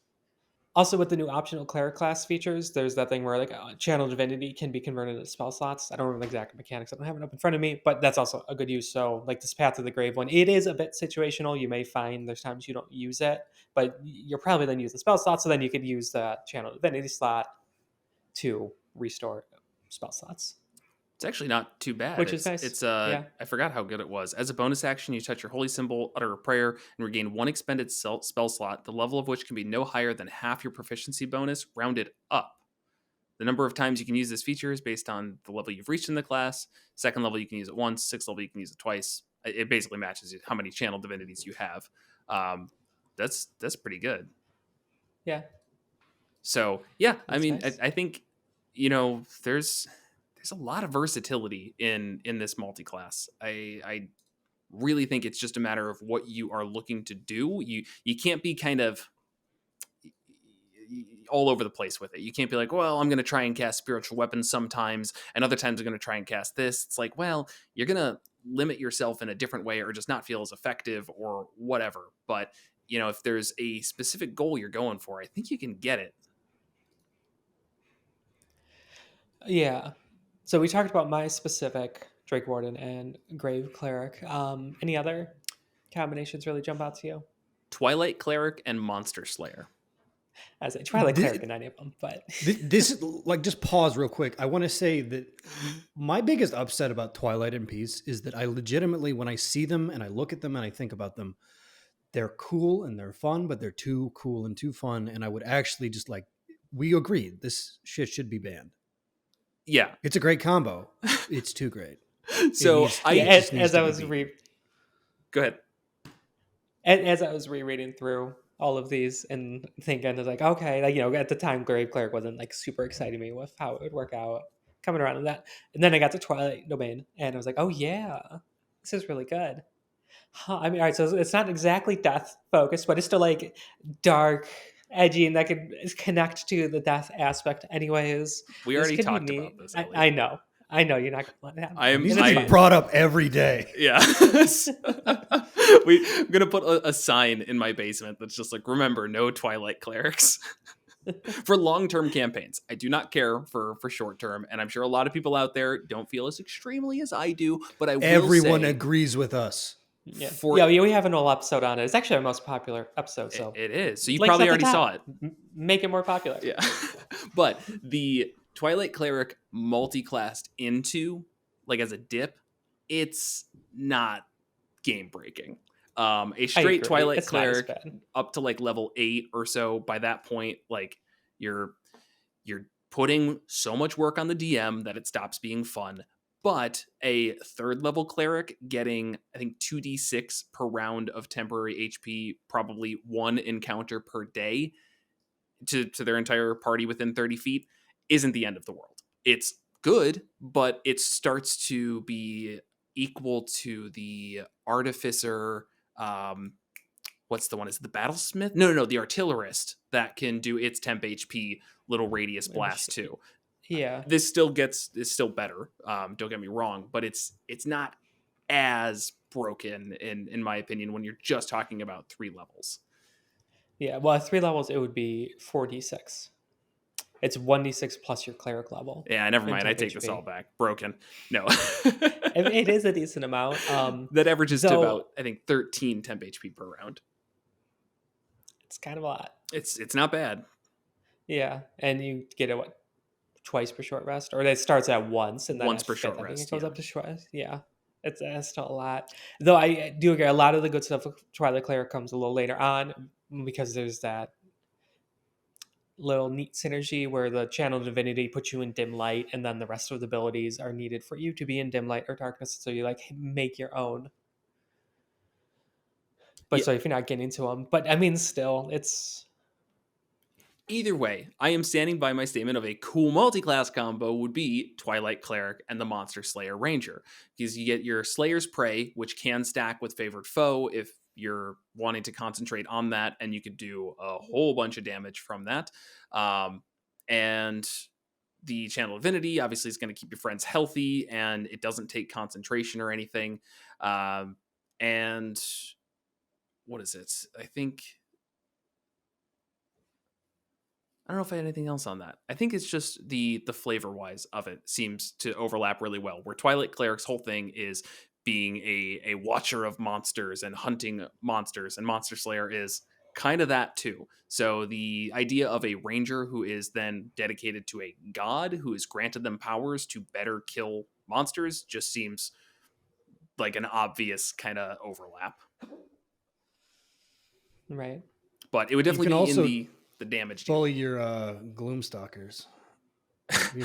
Also, with the new optional cleric class features, there's that thing where like channel divinity can be converted into spell slots. I don't remember the exact mechanics. I don't have it up in front of me, but that's also a good use. So, like this Path of the Grave one, it is a bit situational. You may find there's times you don't use it, but you're probably then using spell slots. So then you could use the channel divinity slot to restore spell slots, It's actually not too bad. which is nice. Yeah. I forgot how good it was. As a bonus action, you touch your holy symbol, utter a prayer, and regain one expended spell slot, the level of which can be no higher than half your proficiency bonus, rounded up. The number of times you can use this feature is based on the level you've reached in the class. Second level, you can use it once. Sixth level, you can use it twice. It basically matches how many channel divinities you have. That's pretty good. Yeah. So yeah, I That's mean, nice. I think there's a lot of versatility in this multi-class. I really think it's just a matter of what you are looking to do. You can't be kind of all over the place with it. You can't be like, well, I'm going to try and cast spiritual weapons sometimes, and other times I'm going to try and cast this. It's like, well, you're going to limit yourself in a different way or just not feel as effective or whatever. But, if there's a specific goal you're going for, I think you can get it. Yeah. So we talked about my specific Drake Warden and Grave Cleric. Any other combinations really jump out to you? Twilight Cleric and Monster Slayer. As a Twilight Cleric in any of them, but This is like, just pause real quick. I want to say that my biggest upset about Twilight MPs is that I legitimately, when I see them and I look at them and I think about them, they're cool and they're fun, but they're too cool and too fun. And I would actually just like, we agree, this shit should be banned. Yeah. It's a great combo. It's too great. So as I was go ahead. As I was rereading through all of these and thinking, I was like, okay, like, at the time, Grave Cleric wasn't like super exciting me with how it would work out coming around to that. And then I got to Twilight Domain and I was like, oh yeah, this is really good. I mean, all right, so it's not exactly death focused, but it's still like dark, edgy, and that could connect to the death aspect anyways. We already talked about this. I know you're not going to let it happen. These are brought up every day. Yeah. I'm going to put a sign in my basement that's just like, remember, no Twilight Clerics. For long-term campaigns. I do not care for short-term, and I'm sure a lot of people out there don't feel as extremely as I do, but everyone agrees with us. Yeah. We have an whole episode on it. It's actually our most popular episode. So it is. So you probably already saw it. Make it more popular. Yeah. But the Twilight Cleric multi-classed into, like as a dip, it's not game-breaking. A straight Twilight Cleric up to like level 8 or so, by that point, like you're putting so much work on the DM that it stops being fun. But a third level cleric getting, I think, 2d6 per round of temporary HP, probably one encounter per day to their entire party within 30 feet, isn't the end of the world. It's good, but it starts to be equal to the Artificer. What's the one? Is it the Battlesmith? No, the Artillerist that can do its temp HP little radius blast too. Yeah, this is still better. Don't get me wrong, but it's not as broken in my opinion when you're just talking about 3 levels. Yeah, well, at 3 levels it would be 4d6. It's 1d6 plus your cleric level. Yeah, never mind. I take this all back. Broken. No, it is a decent amount. That averages to about, I think, 13 temp HP per round. It's kind of a lot. It's not bad. Yeah, and you get it twice per short rest, or it starts at once and then once per short rest. I think it goes up to short. Yeah, it's still a lot. Though I do agree, a lot of the good stuff with Twilight Cleric comes a little later on because there's that little neat synergy where the channel divinity puts you in dim light, and then the rest of the abilities are needed for you to be in dim light or darkness. So you like make your own. But so if you're not getting to them, but I mean, still, it's. Either way, I am standing by my statement of a cool multi-class combo would be Twilight Cleric and the Monster Slayer Ranger. Because you get your Slayer's Prey, which can stack with Favored Foe if you're wanting to concentrate on that, and you could do a whole bunch of damage from that. And the Channel Divinity obviously is going to keep your friends healthy, and it doesn't take concentration or anything. And what is it? I don't know if I had anything else on that. I think it's just the flavor wise of it seems to overlap really well. Where Twilight Cleric's whole thing is being a watcher of monsters and hunting monsters, and Monster Slayer is kind of that too. So the idea of a ranger who is then dedicated to a god who has granted them powers to better kill monsters just seems like an obvious kind of overlap. Right. But it would definitely be also in the damage deal. Bully your Gloom Stalkers.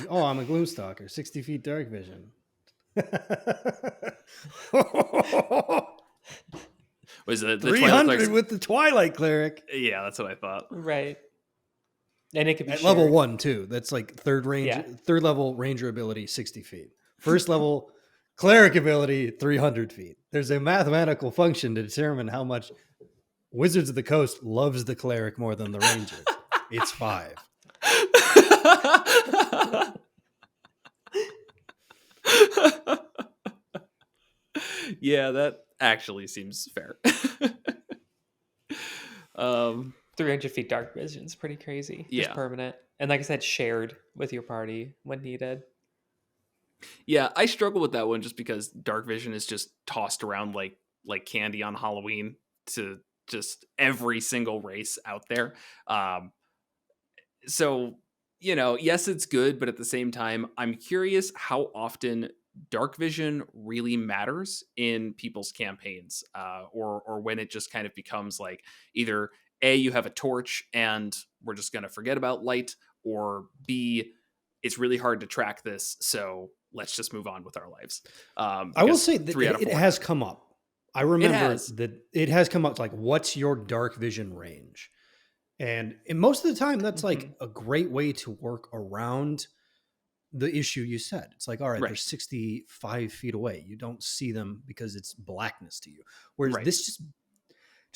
Oh, I'm a Gloom Stalker. 60 feet dark vision. Was it the 300 with the Twilight Cleric? Yeah, that's what I thought. Right. And it could be at shared. level 1 too. That's like third level ranger ability 60 feet. First level cleric ability 300 feet. There's a mathematical function to determine how much Wizards of the Coast loves the cleric more than the ranger. It's 5. Yeah, that actually seems fair. 300 feet dark vision is pretty crazy. Just permanent. And like I said, shared with your party when needed. Yeah, I struggle with that one just because dark vision is just tossed around like candy on Halloween to just every single race out there. So, yes, it's good, but at the same time, I'm curious how often dark vision really matters in people's campaigns, or when it just kind of becomes like either A, you have a torch and we're just going to forget about light, or B, it's really hard to track this, so let's just move on with our lives. I will say that it has come up. I remember that it has come up like, what's your dark vision range? And most of the time, that's like a great way to work around the issue you said. It's like, all right, they're 65 feet away. You don't see them because it's blackness to you. Whereas this just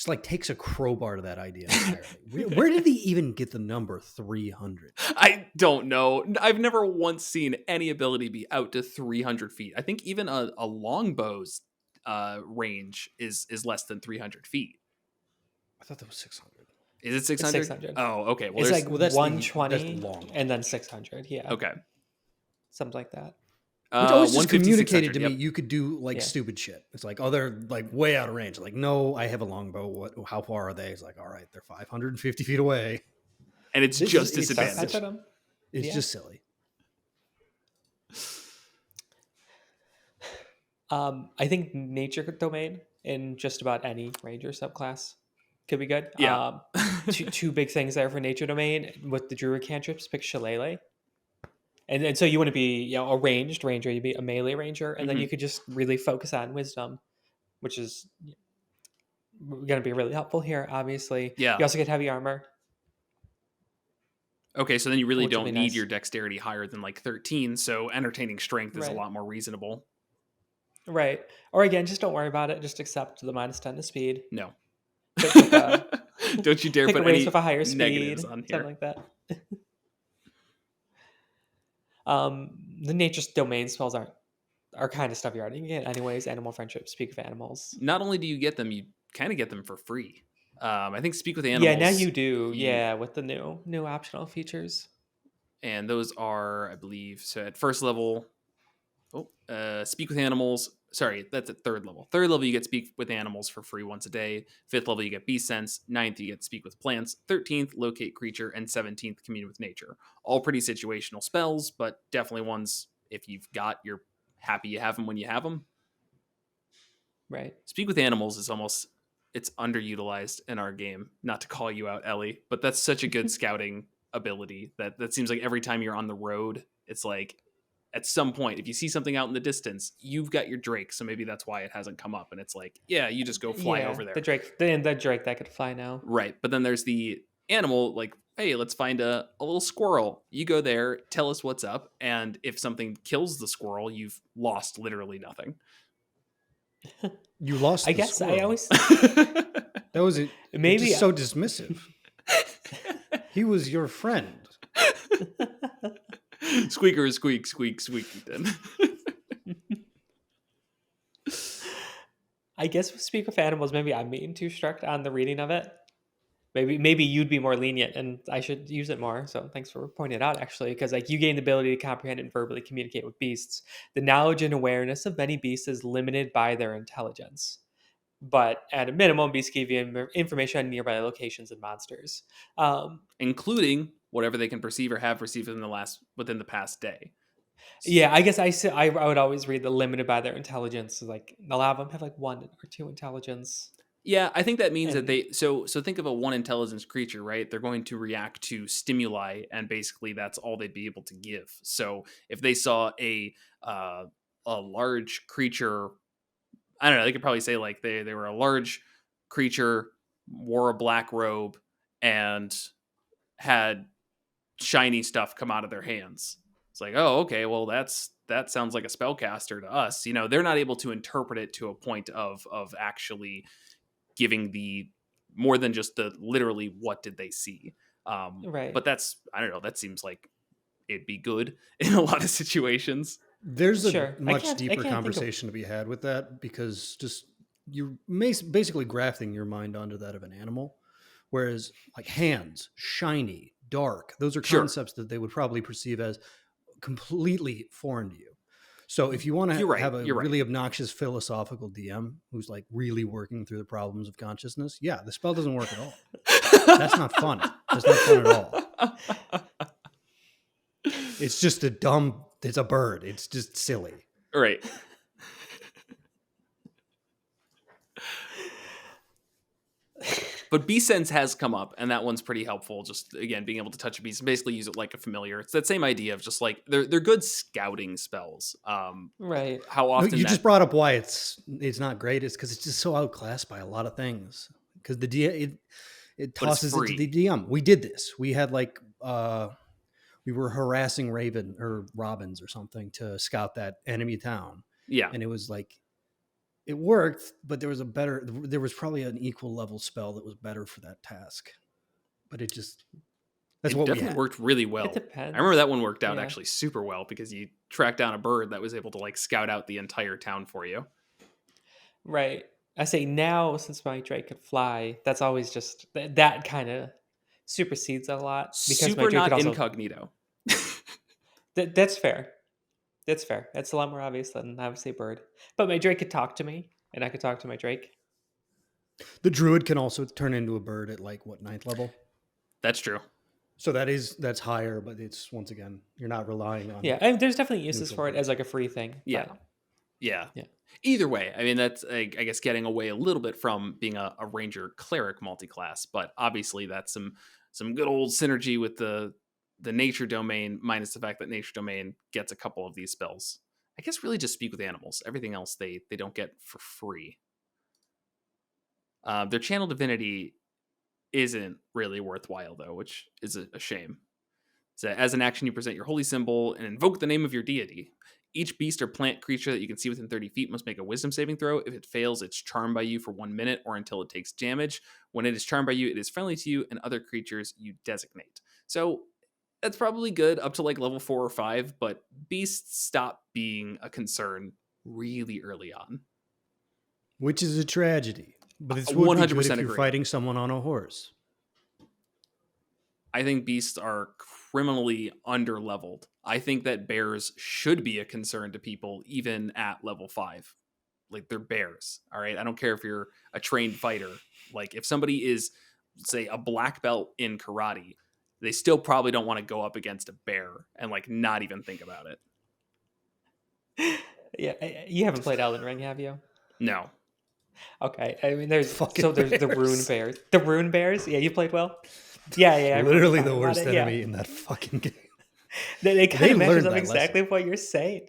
like takes a crowbar to that idea entirely. Where did he even get the number 300? I don't know. I've never once seen any ability be out to 300 feet. I think even a longbow's range is less than 300 feet. I thought that was 600. Is it 600? It's 600. Oh, okay. Well, it's like that's 120 long. and then 600. Yeah. Okay. Something like that. Which always just communicated to me you could do like stupid shit. It's like, oh, they're like way out of range. Like, no, I have a longbow. How far are they? It's like, all right, they're 550 feet away. And it's just disadvantage. It's just silly. I think nature domain in just about any ranger subclass could be good. Yeah. Two big things there for nature domain with the druid cantrips. Pick Shillelagh. And so you wouldn't be a ranged ranger, you'd be a melee ranger, and then you could just really focus on wisdom, which is going to be really helpful here, obviously. Yeah. You also get heavy armor. Okay, so then you really don't need your dexterity higher than like 13, so entertaining strength is a lot more reasonable. Right. Or again, just don't worry about it. Just accept the -10 to speed. No. Don't you dare pick put a race any with a higher speed, negatives on here. something like that. The nature domain spells are kind of stuff you already get anyways. Animal friendship, speak with animals. Not only do you get them, you kind of get them for free. I think speak with animals. Yeah, now you do. Yeah, with the new optional features. And those are, I believe, so at first level. Speak with animals. Sorry, that's at third level. Third level, you get speak with animals for free once a day. Fifth level, you get beast sense. 9th, you get speak with plants. 13th, locate creature. And 17th, commune with nature. All pretty situational spells, but definitely ones, if you've got, you're happy you have them when you have them. Right. Speak with animals is it's underutilized in our game. Not to call you out, Ellie, but that's such a good scouting ability that seems like every time you're on the road, it's like, at some point, if you see something out in the distance, you've got your Drake, so maybe that's why it hasn't come up. And it's like, yeah, you just go fly over there. The Drake that could fly now. Right, but then there's the animal, like, hey, let's find a little squirrel. You go there, tell us what's up, and if something kills the squirrel, you've lost literally nothing. You lost. I guess squirrel. I always. That was it. Maybe just so dismissive. He was your friend. Squeaker, squeak, squeak, squeakington. I guess with Speak of Animals, maybe I'm being too strict on the reading of it. Maybe you'd be more lenient, and I should use it more. So thanks for pointing it out, actually, because like you gain the ability to comprehend and verbally communicate with beasts. The knowledge and awareness of many beasts is limited by their intelligence, but at a minimum, beasts give you information on nearby locations and monsters. Including whatever they can perceive or have perceived within the past day. Yeah, I guess I would always read the limited by their intelligence. Like a lot of them have like 1 or 2 intelligence. Yeah, I think that means that And they so think of a one intelligence creature, right? They're going to react to stimuli, and basically that's all they'd be able to give. So if they saw a large creature, I don't know, they could probably say like they were a large creature, wore a black robe, and had shiny stuff come out of their hands. It's like, oh, okay, well that sounds like a spellcaster to us. They're not able to interpret it to a point of actually giving the more than just the literally what did they see. right. But I don't know, that seems like it'd be good in a lot of situations. There's a Sure. much I deeper can't think of conversation to be had with that, because just you're basically grafting your mind onto that of an animal, whereas like hands, shiny, dark, those are Sure. concepts that they would probably perceive as completely foreign to you. So if you want to You're right, have a you're right. really obnoxious philosophical DM who's like really working through the problems of consciousness, yeah, the spell doesn't work at all. That's not fun. That's not fun at all. It's just it's a bird. It's just silly. Right. But Beast Sense has come up, and that one's pretty helpful. Just again, being able to touch a beast and basically use it like a familiar. It's that same idea of just like they're good scouting spells. Right. How often You just brought up why it's not great. It's because it's just so outclassed by a lot of things. Because the DM it tosses it to the DM. We did this. We had like we were harassing Robins or something to scout that enemy town. Yeah, and it was like. It worked, but there was probably an equal level spell that was better for that task. But that's what we had. Worked really well. It depends. I remember that one worked out actually super well because you tracked down a bird that was able to like scout out the entire town for you. Right. I say now, since my Drake could fly, that's always just that kind of supersedes a lot. Because Super my Drake not could also, incognito. That's fair. That's fair. That's a lot more obvious than obviously bird. But my Drake could talk to me, and I could talk to my Drake. The druid can also turn into a bird at like what, 9th level? That's true. So that's higher, but it's once again, you're not relying on. Yeah, and there's definitely uses for it as like a free thing. Yeah. But Yeah. Yeah. Either way, I mean, that's, I guess, getting away a little bit from being a ranger cleric multiclass, but obviously that's some good old synergy with the nature domain, minus the fact that nature domain gets a couple of these spells. I guess really just speak with animals. Everything else they don't get for free. Their channel divinity isn't really worthwhile though, which is a shame. So as an action, you present your holy symbol and invoke the name of your deity. Each beast or plant creature that you can see within 30 feet must make a wisdom saving throw. If it fails, it's charmed by you for 1 minute or until it takes damage. When it is charmed by you, it is friendly to you and other creatures you designate. So that's probably good up to like level 4 or 5, but beasts stop being a concern really early on. Which is a tragedy. But it's 100% if you're fighting someone on a horse. I think beasts are criminally under-leveled. I think that bears should be a concern to people even at level 5. Like, they're bears, all right? I don't care if you're a trained fighter. Like, if somebody is, say, a black belt in karate, they still probably don't want to go up against a bear and, like, not even think about it. Yeah, you haven't played Elden Ring, have you? No. Okay, I mean, there's Fucking the rune bears. The rune bears? Yeah, you played well? Yeah. Literally the worst enemy in that fucking game. They kind of matches up exactly what you're saying.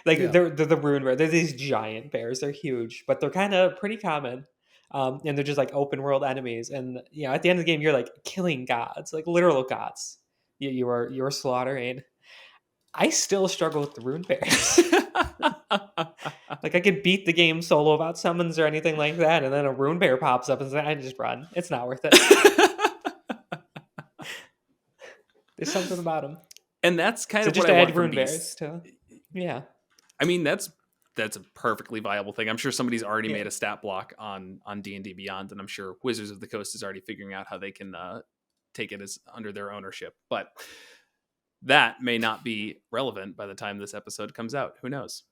Like, they're the rune bear. They're these giant bears. They're huge, but they're kind of pretty common. And they're just like open world enemies. And at the end of the game, you're like killing gods, like literal gods. You're slaughtering. I still struggle with the rune bears. Like, I could beat the game solo without summons or anything like that, and then a rune bear pops up and I just run. It's not worth it. There's something about them. And that's kind So of just what I to want add from rune bears beasts. to, yeah. I mean, that's a perfectly viable thing. I'm sure somebody's already Yeah. made a stat block on D&D Beyond, and I'm sure Wizards of the Coast is already figuring out how they can take it as under their ownership. But that may not be relevant by the time this episode comes out. Who knows?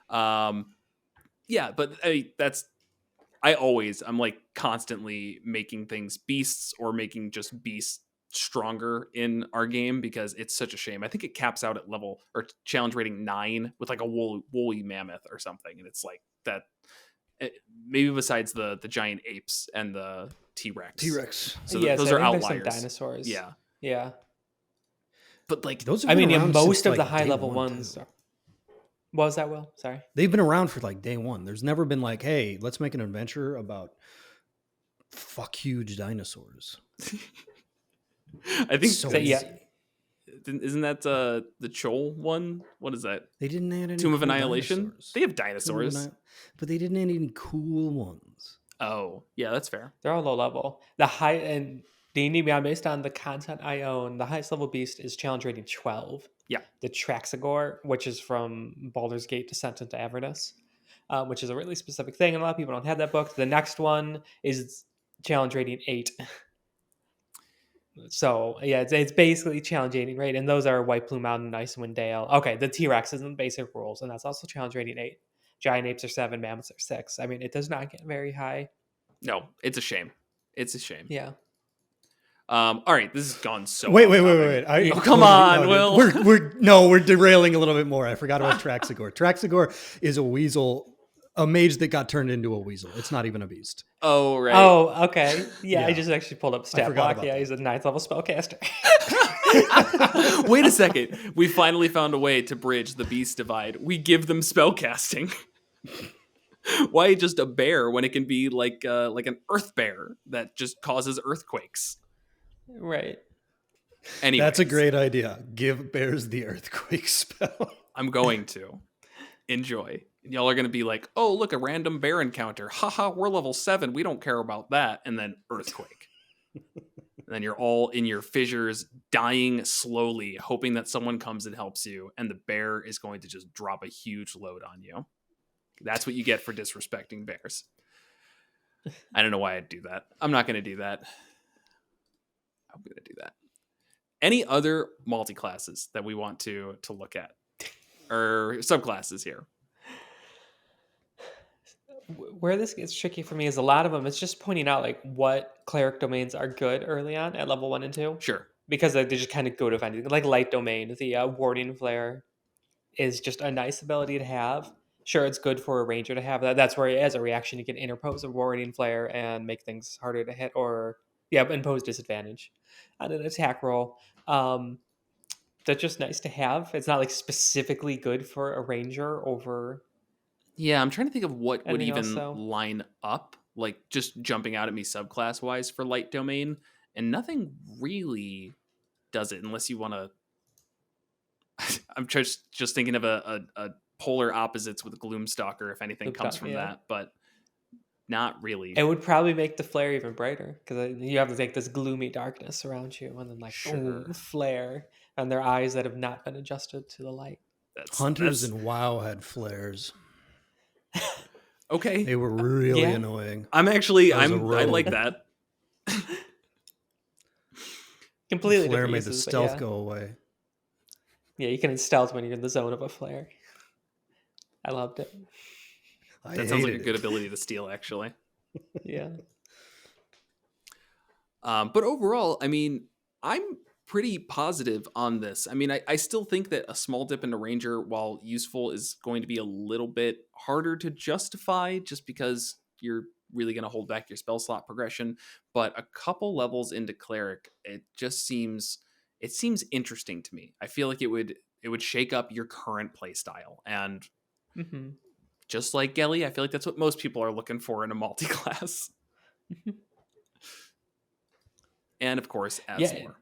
Yeah, but I'm like constantly making things beasts or making just beasts stronger in our game because it's such a shame. I think it caps out at level or challenge rating 9 with like a woolly mammoth or something, and it's like that. Maybe besides the giant apes and the T-Rex. So Yes, those I are think there's some outliers. dinosaurs. Yeah, Yeah. but like Those have I been mean, yeah, around most since, of like, the high day level one, ones. too. What was that, Will? Sorry. They've been around for like day one. There's never been like, hey, let's make an adventure about fuck huge dinosaurs. I think So yeah. isn't that the Chol one? What is that? They didn't add any Tomb of cool Annihilation? dinosaurs. They have dinosaurs. But they didn't add any cool ones. Oh, yeah, that's fair. They're all low level. The high and D&D Beyond, based on the content I own, the highest level beast is challenge rating 12. Yeah. The Traxagore, which is from Baldur's Gate Descent into Avernus, which is a really specific thing. And a lot of people don't have that book. The next one is challenge rating 8. So, yeah, it's basically challenge rating, right? And those are White Plume Mountain, Icewind Dale. Okay, the T-Rex is in the basic rules, and that's also challenge rating 8. Giant apes are 7, mammoths are 6. I mean, it does not get very high. No, it's a shame. It's a shame. Yeah. All right, this has gone so. Wait. Oh, come on, Will. We're derailing a little bit more. I forgot about Traxagore. Traxagore is a weasel, a mage that got turned into a weasel. It's not even a beast. Oh, right. Oh, okay. Yeah, I Yeah. just actually pulled up stat forgot block. about Yeah, that. he's a 9th level spellcaster. Wait a second. We finally found a way to bridge the beast divide. We give them spellcasting. Why just a bear when it can be like an earth bear that just causes earthquakes? Right. Anyways, That's a great idea. Give bears the earthquake spell. I'm going to enjoy. Y'all are going to be like, oh, look, a random bear encounter. Haha, we're level 7. We don't care about that. And then earthquake. And then you're all in your fissures, dying slowly, hoping that someone comes and helps you. And the bear is going to just drop a huge load on you. That's what you get for disrespecting bears. I don't know why I'd do that. I'm not going to do that. I'm going to do that. Any other multi-classes that we want to look at? Or subclasses here? Where this gets tricky for me is a lot of them, it's just pointing out like what cleric domains are good early on at level 1 and 2. Sure. Because they just kind of go to anything. Like light domain, the warding flare is just a nice ability to have. Sure, it's good for a ranger to have that. That's where, as a reaction, you can interpose a warding flare and make things harder to hit, or impose disadvantage on an attack roll. That's just nice to have. It's not like specifically good for a ranger over. Yeah, I'm trying to think of what would Anything else, even though? line up, like just jumping out at me subclass wise for light domain, and nothing really does it unless you want to. I'm just thinking of a polar opposites with Gloom Stalker, if anything comes from that, but not really. It would probably make the flare even brighter because you have to take this gloomy darkness around you, and then boom, flare, and their eyes that have not been adjusted to the light. Hunters in WoW had flares. Okay, they were really annoying. I like that. Completely flare different made uses, the stealth go away. Yeah, you can stealth when you're in the zone of a flare. I loved it. That sounds like a good ability to steal, actually. Yeah. But overall, I mean, I'm pretty positive on this. I mean, I still think that a small dip into Ranger, while useful, is going to be a little bit harder to justify just because you're really going to hold back your spell slot progression. But a couple levels into Cleric, it seems interesting to me. I feel like it would shake up your current play style. And just like Gelly, I feel like that's what most people are looking for in a multi-class. And of course, adds more.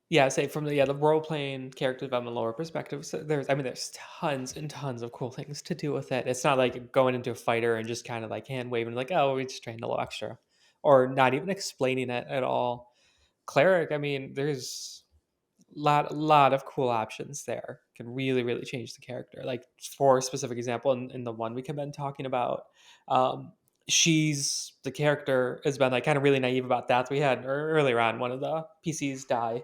Yeah, say from the role-playing character development lower perspective, so there's tons and tons of cool things to do with it. It's not like going into a fighter and just kind of like hand waving like, oh, we just trained a little extra, or not even explaining it at all. cleric, I mean, there's lot of cool options there. Can really really change the character. Like for a specific example, in the one week I've been talking about, um, she's the character has been like kind of really naive about that. We had earlier on one of the PCs die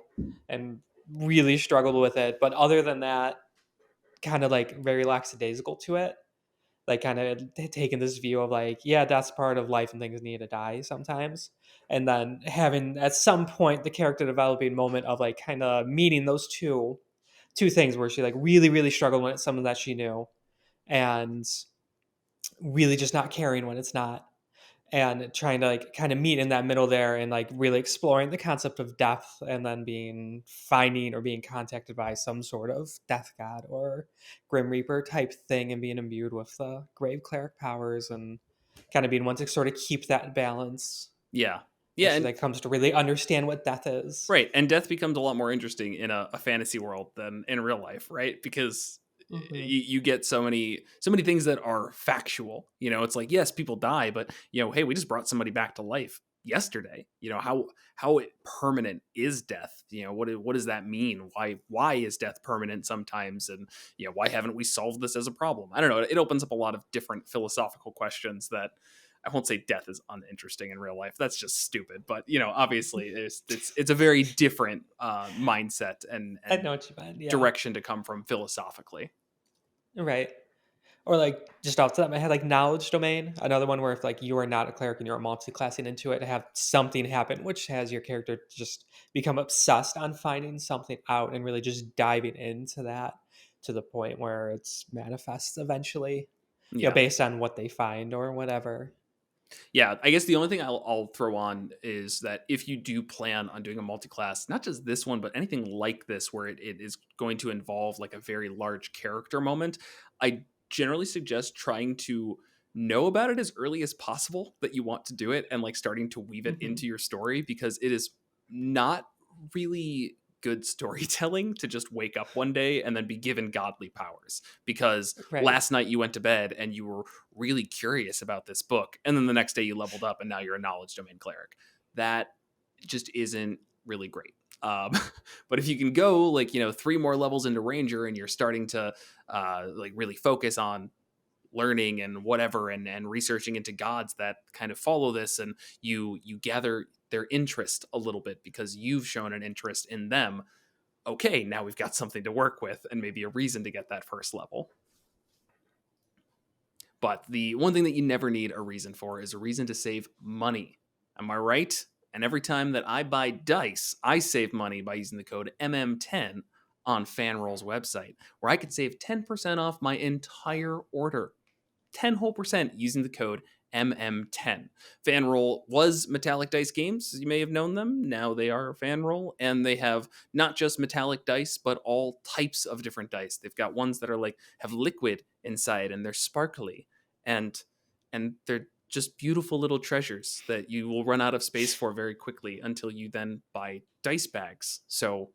and really struggled with it, but other than that, kind of like very lackadaisical to it, like kind of taking this view of like, yeah, that's part of life and things need to die sometimes. And then having at some point the character developing moment of like kind of meeting those two things where she like really really struggled when it's something that she knew, and really just not caring when it's not, and trying to like kind of meet in that middle there, and like really exploring the concept of death, and then being finding or being contacted by some sort of death god or grim reaper type thing, and being imbued with the grave cleric powers, and kind of being one to sort of keep that balance Yeah. as Yeah, she and like comes to really understand what death is. right, and death becomes a lot more interesting in a fantasy world than in real life, right? Because Hmm. you get so many things that are factual. It's like, yes, people die, but hey, we just brought somebody back to life yesterday. How permanent is death? What does that mean? Why is death permanent sometimes? And why haven't we solved this as a problem? I don't know. It opens up a lot of different philosophical questions that I won't say death is uninteresting in real life. That's just stupid. But obviously, it's a very different mindset and I know what you meant. Yeah. direction to come from philosophically. Right. Or like just off the top of my head, like knowledge domain, another one where if like you are not a cleric and you're multi-classing into it, to have something happen which has your character just become obsessed on finding something out and really just diving into that to the point where it's manifests eventually, Yeah. based on what they find or whatever. Yeah, I guess the only thing I'll throw on is that if you do plan on doing a multi-class, not just this one, but anything like this where it is going to involve like a very large character moment, I generally suggest trying to know about it as early as possible that you want to do it, and like starting to weave it Hmm. into your story, because it is not really good storytelling to just wake up one day and then be given godly powers because Right. last night you went to bed and you were really curious about this book, and then the next day you leveled up and now you're a knowledge domain cleric. That just isn't really great. um, but if you can go like 3 more levels into ranger and you're starting to like really focus on learning and whatever, and researching into gods that kind of follow this, and you gather their interest a little bit because you've shown an interest in them, okay, now we've got something to work with and maybe a reason to get that first level. But the one thing that you never need a reason for is a reason to save money. Am I right? And every time that I buy dice, I save money by using the code MM10 on FanRoll's website, where I could save 10% off my entire order. 10 whole percent using the code MM10. FanRoll was Metallic Dice Games, you may have known them. Now they are FanRoll, and they have not just metallic dice, but all types of different dice. They've got ones that are like have liquid inside and they're sparkly, and they're just beautiful little treasures that you will run out of space for very quickly until you then buy dice bags. So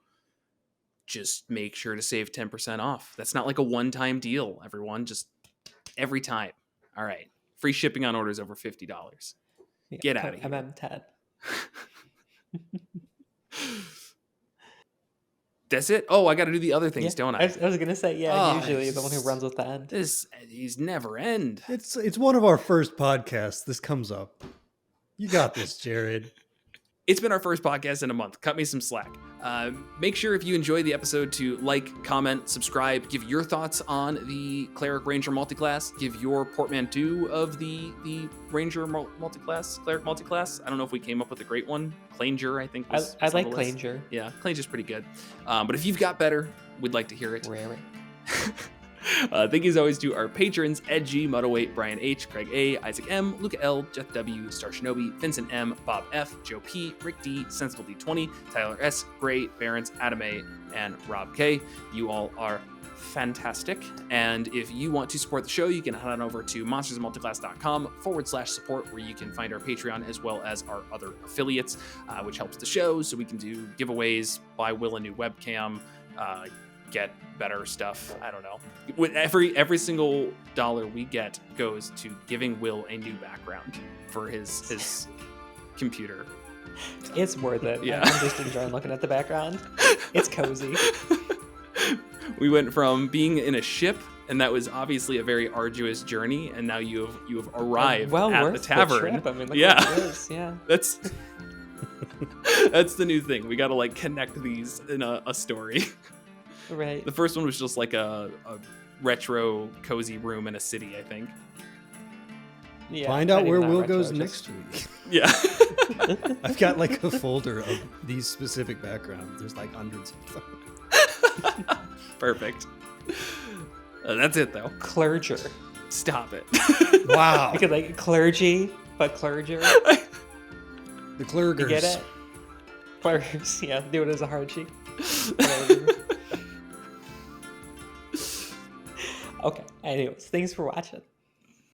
just make sure to save 10% off. That's not like a one-time deal, everyone. Just every time. All right. Free shipping on orders over $50. Yeah, Get out code of here. MM10. That's it. Oh, I got to do the other things, Yeah, don't I I? was, I was gonna say, yeah, Oh, usually the one who runs with the end. these never end. It's one of our first podcasts. This comes up. You got this, Jared. It's been our first podcast in a month. Cut me some slack. Make sure if you enjoy the episode to like, comment, subscribe, give your thoughts on the Cleric Ranger multiclass, give your portmanteau of the Ranger multiclass, Cleric multiclass. I don't know if we came up with a great one. Clanger, I think. Was I on like the list. Clanger. Yeah, Clanger's pretty good. But if you've got better, we'd like to hear it. Rare. Thank you as always to our patrons: Ed G, Muddle8, Brian H, Craig A, Isaac M, Luca L, Jeff W, Star Shinobi, Vincent M, Bob F, Joe P, Rick D, Sensible D20, Tyler S, Gray, Barons, Adam A, and Rob K. You all are fantastic. And if you want to support the show, you can head on over to monstersmulticlass.com/support, where you can find our Patreon as well as our other affiliates, which helps the show. So we can do giveaways, buy Will a new webcam, get better stuff. I don't know. With every single dollar we get goes to giving Will a new background for his computer It's worth it. Yeah. I'm just enjoying looking at the background. It's cozy. We went from being in a ship, and that was obviously a very arduous journey, and now you have arrived Well at worth the tavern. trip. I mean, look Yeah. what it is. Yeah. That's the new thing. We got to like connect these in a story. Right. The first one was just like a retro cozy room in a city, I think. Yeah. Find out not where even that Will retro, goes just- next week. Yeah. I've got like a folder of these specific backgrounds. There's like hundreds of them. Perfect. That's it though. Clerger. Stop it. Wow. Because like clergy, but clerger. The clergers. You get it? Clergers. Yeah. Do it as a hard cheek. Okay. Anyways, thanks for watching.